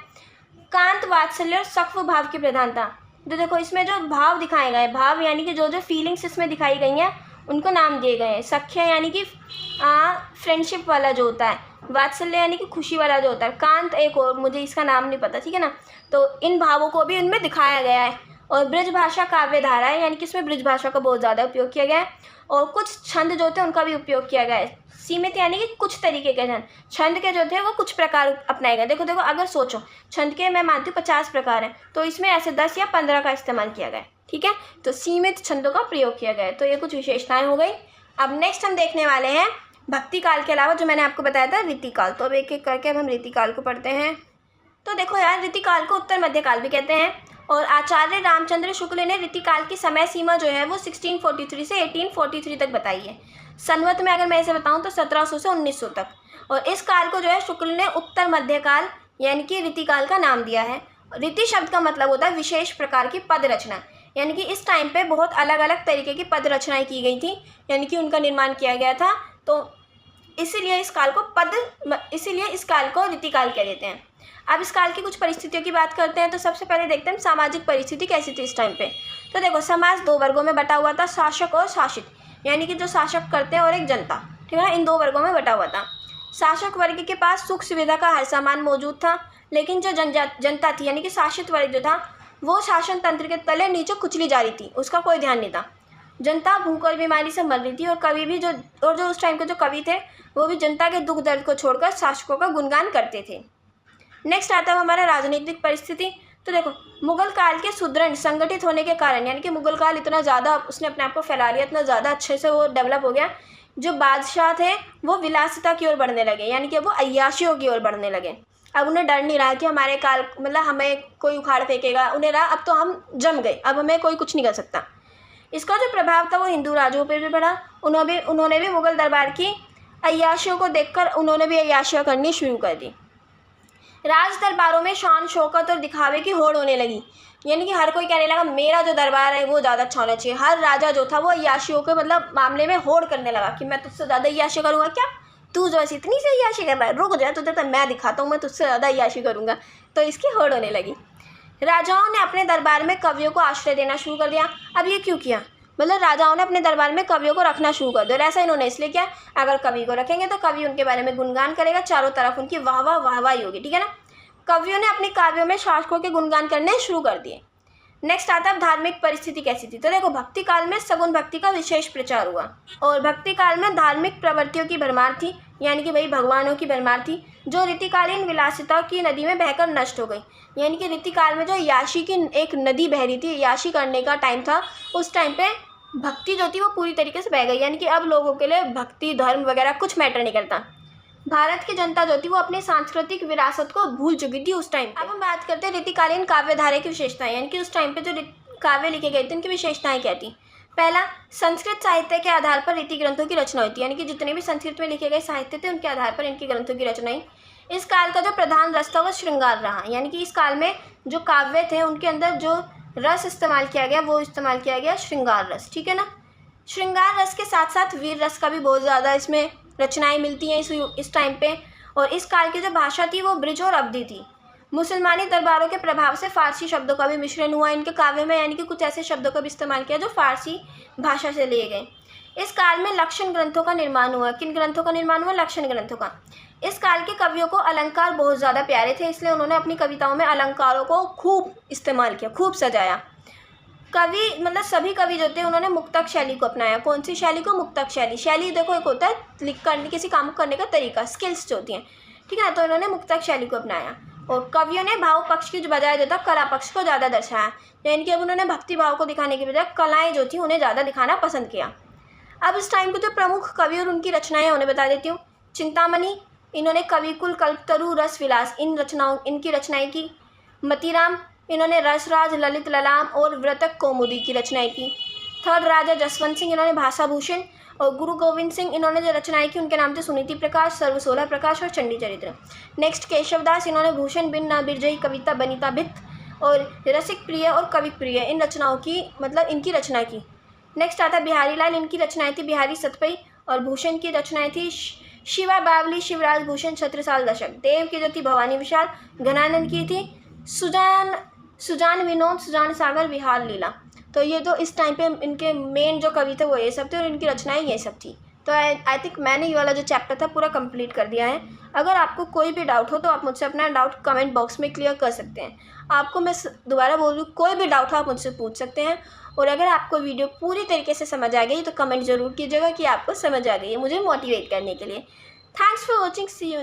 कांत, वात्सल्य और सख्व भाव की प्रधानता। तो देखो इसमें जो भाव दिखाए गए, भाव यानी कि जो जो फीलिंग्स इसमें दिखाई गई हैं उनको नाम दिए गए हैं। सख्य यानी कि फ्रेंडशिप वाला जो होता है, वात्सल्य यानी कि खुशी वाला जो होता है, कांत एक और मुझे इसका नाम नहीं पता, ठीक है ना। तो इन भावों को भी इनमें दिखाया गया है। और ब्रज भाषा काव्य धारा है, यानी कि इसमें ब्रज भाषा का बहुत ज़्यादा उपयोग किया गया है, और कुछ छंद जो थे उनका भी उपयोग किया गया है। सीमित यानी कि कुछ तरीके के छंद के जो थे वो कुछ प्रकार अपनाए गए। देखो अगर सोचो, छंद के मैं मानती हूँ 50 प्रकार हैं, तो इसमें ऐसे 10 या 15 का इस्तेमाल किया गया है, ठीक है। तो सीमित छंदों का प्रयोग किया गया है। तो ये कुछ विशेषताएं हो गई। अब नेक्स्ट हम देखने वाले हैं भक्ति काल के अलावा जो मैंने आपको बताया था रीतिकाल। तो अब एक एक करके अब हम रीतिकाल को पढ़ते हैं। तो देखो यार, रीतिकाल को उत्तर मध्यकाल भी कहते हैं, और आचार्य रामचंद्र शुक्ल ने रीतिकाल की समय सीमा जो है वो 1643 से 1843 तक बताई है। संवत में अगर मैं इसे बताऊं तो 1700 से 1900 तक। और इस काल को जो है शुक्ल ने उत्तर मध्यकाल यानी कि रीतिकाल का नाम दिया है। रीति शब्द का मतलब होता है विशेष प्रकार की पद रचना, यानी कि इस टाइम पे बहुत अलग अलग तरीके की पद रचनाएं की गई थी, यानी कि उनका निर्माण किया गया था। तो इसीलिए इस काल को रीतिकाल कह देते हैं। अब इस काल की कुछ परिस्थितियों की बात करते हैं। तो सबसे पहले देखते हैं सामाजिक परिस्थिति कैसी थी इस टाइम पे। तो देखो, समाज दो वर्गों में बटा हुआ था, शासक और शासित, यानी कि जो शासक करते हैं और एक जनता, ठीक है ना, इन दो वर्गों में बटा हुआ था। शासक वर्ग के पास सुख सुविधा का हर सामान मौजूद था, लेकिन जो जनता थी यानी कि शासित वर्ग जो था वो शासन तंत्र के तले नीचे कुचली जा रही थी, उसका कोई ध्यान नहीं था। जनता भूख और बीमारी से मर रही थी, और कवि भी जो उस टाइम के जो कवि थे वो भी जनता के दुख दर्द को छोड़कर शासकों का गुणगान करते थे। नेक्स्ट आता है हमारा राजनीतिक परिस्थिति। तो देखो, मुगल काल के सुदृढ़ संगठित होने के कारण, यानी कि मुगल काल इतना ज़्यादा उसने अपने आप को फैला लिया, इतना ज़्यादा अच्छे से वो डेवलप हो गया जो बादशाह थे वो विलासिता की ओर बढ़ने लगे, यानी कि वो अय्याशियों की ओर बढ़ने लगे। अब उन्हें डर नहीं रहा कि हमारे काल मतलब हमें कोई उखाड़ फेंकेगा, उन्हें रहा अब तो हम जम गए, अब हमें कोई कुछ नहीं कर सकता। इसका जो प्रभाव था वो हिंदू राजाओं पर भी पड़ा। उन्होंने भी मुग़ल दरबार की अय्याशियों को देखकर उन्होंने भी अय्याशियाँ करनी शुरू कर दी। राज दरबारों में शान शौकत और दिखावे की होड़ होने लगी, यानी कि हर कोई कहने लगा मेरा जो दरबार है वो ज़्यादा अच्छा होना चाहिए। हर राजा जो था वो अय्याशियों के मतलब मामले में होड़ करने लगा कि मैं तुझसे ज़्यादा अय्याशी करूँगा। क्या तू जो ऐसी इतनी सी अय्याशी कर रहा है, रुक जाए तुझे तो मैं दिखाता हूँ, मैं तुझसे ज़्यादा अय्याशी करूँगा। तो इसकी होड़ होने लगी। राजाओं ने अपने दरबार में कवियों को आश्रय देना शुरू कर दिया। अब ये क्यों किया, मतलब राजाओं ने अपने दरबार में कवियों को रखना शुरू कर दिया। और ऐसा इन्होंने इसलिए किया, अगर कवि को रखेंगे तो कवि उनके बारे में गुणगान करेगा, चारों तरफ उनकी वाहवाही होगी, ठीक है ना। कवियों ने अपने काव्यों में शासकों के गुणगान करने शुरू कर दिए। नेक्स्ट आता है धार्मिक परिस्थिति कैसी थी। तो देखो भक्ति काल में सगुन भक्ति का विशेष प्रचार हुआ और भक्ति काल में धार्मिक प्रवृत्तियों की भरमार थी, यानी कि भाई भगवानों की भरमार थी, जो रीतिकालीन विलासिता की नदी में बहकर नष्ट हो गई। यानी कि रीतिकाल में जो याशी की एक नदी बह रही थी, याशी करने का टाइम था, उस टाइम पे भक्ति जो थी वो पूरी तरीके से बह गई। यानी कि अब लोगों के लिए भक्ति धर्म वगैरह कुछ मैटर नहीं करता। भारत की जनता जो थी वो अपनी सांस्कृतिक विरासत को भूल चुकी थी उस टाइम पे। अब हम बात करते हैं रीतिकालीन काव्यधारा की विशेषताएं, यानी कि उस टाइम पे जो काव्य लिखे गए थे उनकी विशेषताएं क्या थी। पहला, संस्कृत साहित्य के आधार पर रीति ग्रंथों की रचना होती है, यानी कि जितने भी संस्कृत में लिखे गए साहित्य थे उनके आधार पर इनकी ग्रंथों की रचना हुई। इस काल का जो प्रधान रस था वो श्रृंगार रहा, यानी कि इस काल में जो काव्य थे उनके अंदर जो रस इस्तेमाल किया गया वो इस्तेमाल किया गया श्रृंगार रस, ठीक है ना। श्रृंगार रस के साथ साथ वीर रस का भी बहुत ज़्यादा इसमें रचनाएं मिलती हैं इस टाइम पे। और इस काल की जो भाषा थी वो ब्रिज और अवधी थी। मुसलमानी दरबारों के प्रभाव से फारसी शब्दों का भी मिश्रण हुआ इनके काव्य में, यानी कि कुछ ऐसे शब्दों का भी इस्तेमाल किया जो फारसी भाषा से लिए गए। इस काल में लक्षण ग्रंथों का निर्माण हुआ। किन ग्रंथों का निर्माण हुआ? लक्षण ग्रंथों का। इस काल के कवियों को अलंकार बहुत ज़्यादा प्यारे थे, इसलिए उन्होंने अपनी कविताओं में अलंकारों को खूब इस्तेमाल किया, खूब सजाया। कवि मतलब सभी कवि जो थे उन्होंने मुक्तक शैली को अपनाया। कौन सी शैली को? मुक्तक शैली। शैली देखो एक होता है लिख करने किसी काम को करने का तरीका, स्किल्स जो होती हैं, ठीक है। तो उन्होंने मुक्तक शैली को अपनाया और कवियों ने भाव पक्ष की बजाय जो था कला पक्ष को ज़्यादा दर्शाया, यानी कि अब उन्होंने भक्ति भाव को दिखाने की बजाय कलाएँ जो थी उन्हें ज़्यादा दिखाना पसंद किया। अब इस टाइम के जो प्रमुख कवि और उनकी रचनाएँ उन्हें बता देती हूँ। चिंतामणि, इन्होंने कविकुल, कल्पतरु, रस विलास इनकी रचनाएँ की। मतीराम, इन्होंने रसराज, ललित ललाम और व्रतक कौमुदी की रचनाएं की। थर्ड, राजा जसवंत सिंह, इन्होंने भाषा भूषण। और गुरु गोविंद सिंह, इन्होंने जो रचनाएं की उनके नाम थे सुनीति प्रकाश, सर्वसोलह प्रकाश और चंडी चरित्र। नेक्स्ट, केशवदास, इन्होंने भूषण, बिन्ना, बिरजई, कविता, बनिता, भित्त और रसिक प्रिय और कवि प्रिय इन रचनाओं की मतलब इनकी रचना की। नेक्स्ट आता है बिहारी लाल, इनकी रचनाएं थी बिहारी सतपई और भूषण की रचनाएं थी शिवा बावली, शिवराज भूषण, छत्रसाल दशक। देव की जो थी भवानी विशाल, घनानंद की थी सुजान विनोद, सुजान सागर, विहार लीला। तो ये तो इस टाइम पे इनके मेन जो कवि थे वो ये सब थे और इनकी रचनाएं ये सब थी। तो आई थिंक मैंने ये वाला जो चैप्टर था पूरा कंप्लीट कर दिया है। अगर आपको कोई भी डाउट हो तो आप मुझसे अपना डाउट कमेंट बॉक्स में क्लियर कर सकते हैं। आपको मैं दोबारा बोल रही हूँ, कोई भी डाउट हो आप मुझसे पूछ सकते हैं। और अगर आपको वीडियो पूरी तरीके से समझ आ गई तो कमेंट ज़रूर कीजिएगा कि आपको समझ आ गई है, मुझे मोटिवेट करने के लिए। Thanks for watching, see you.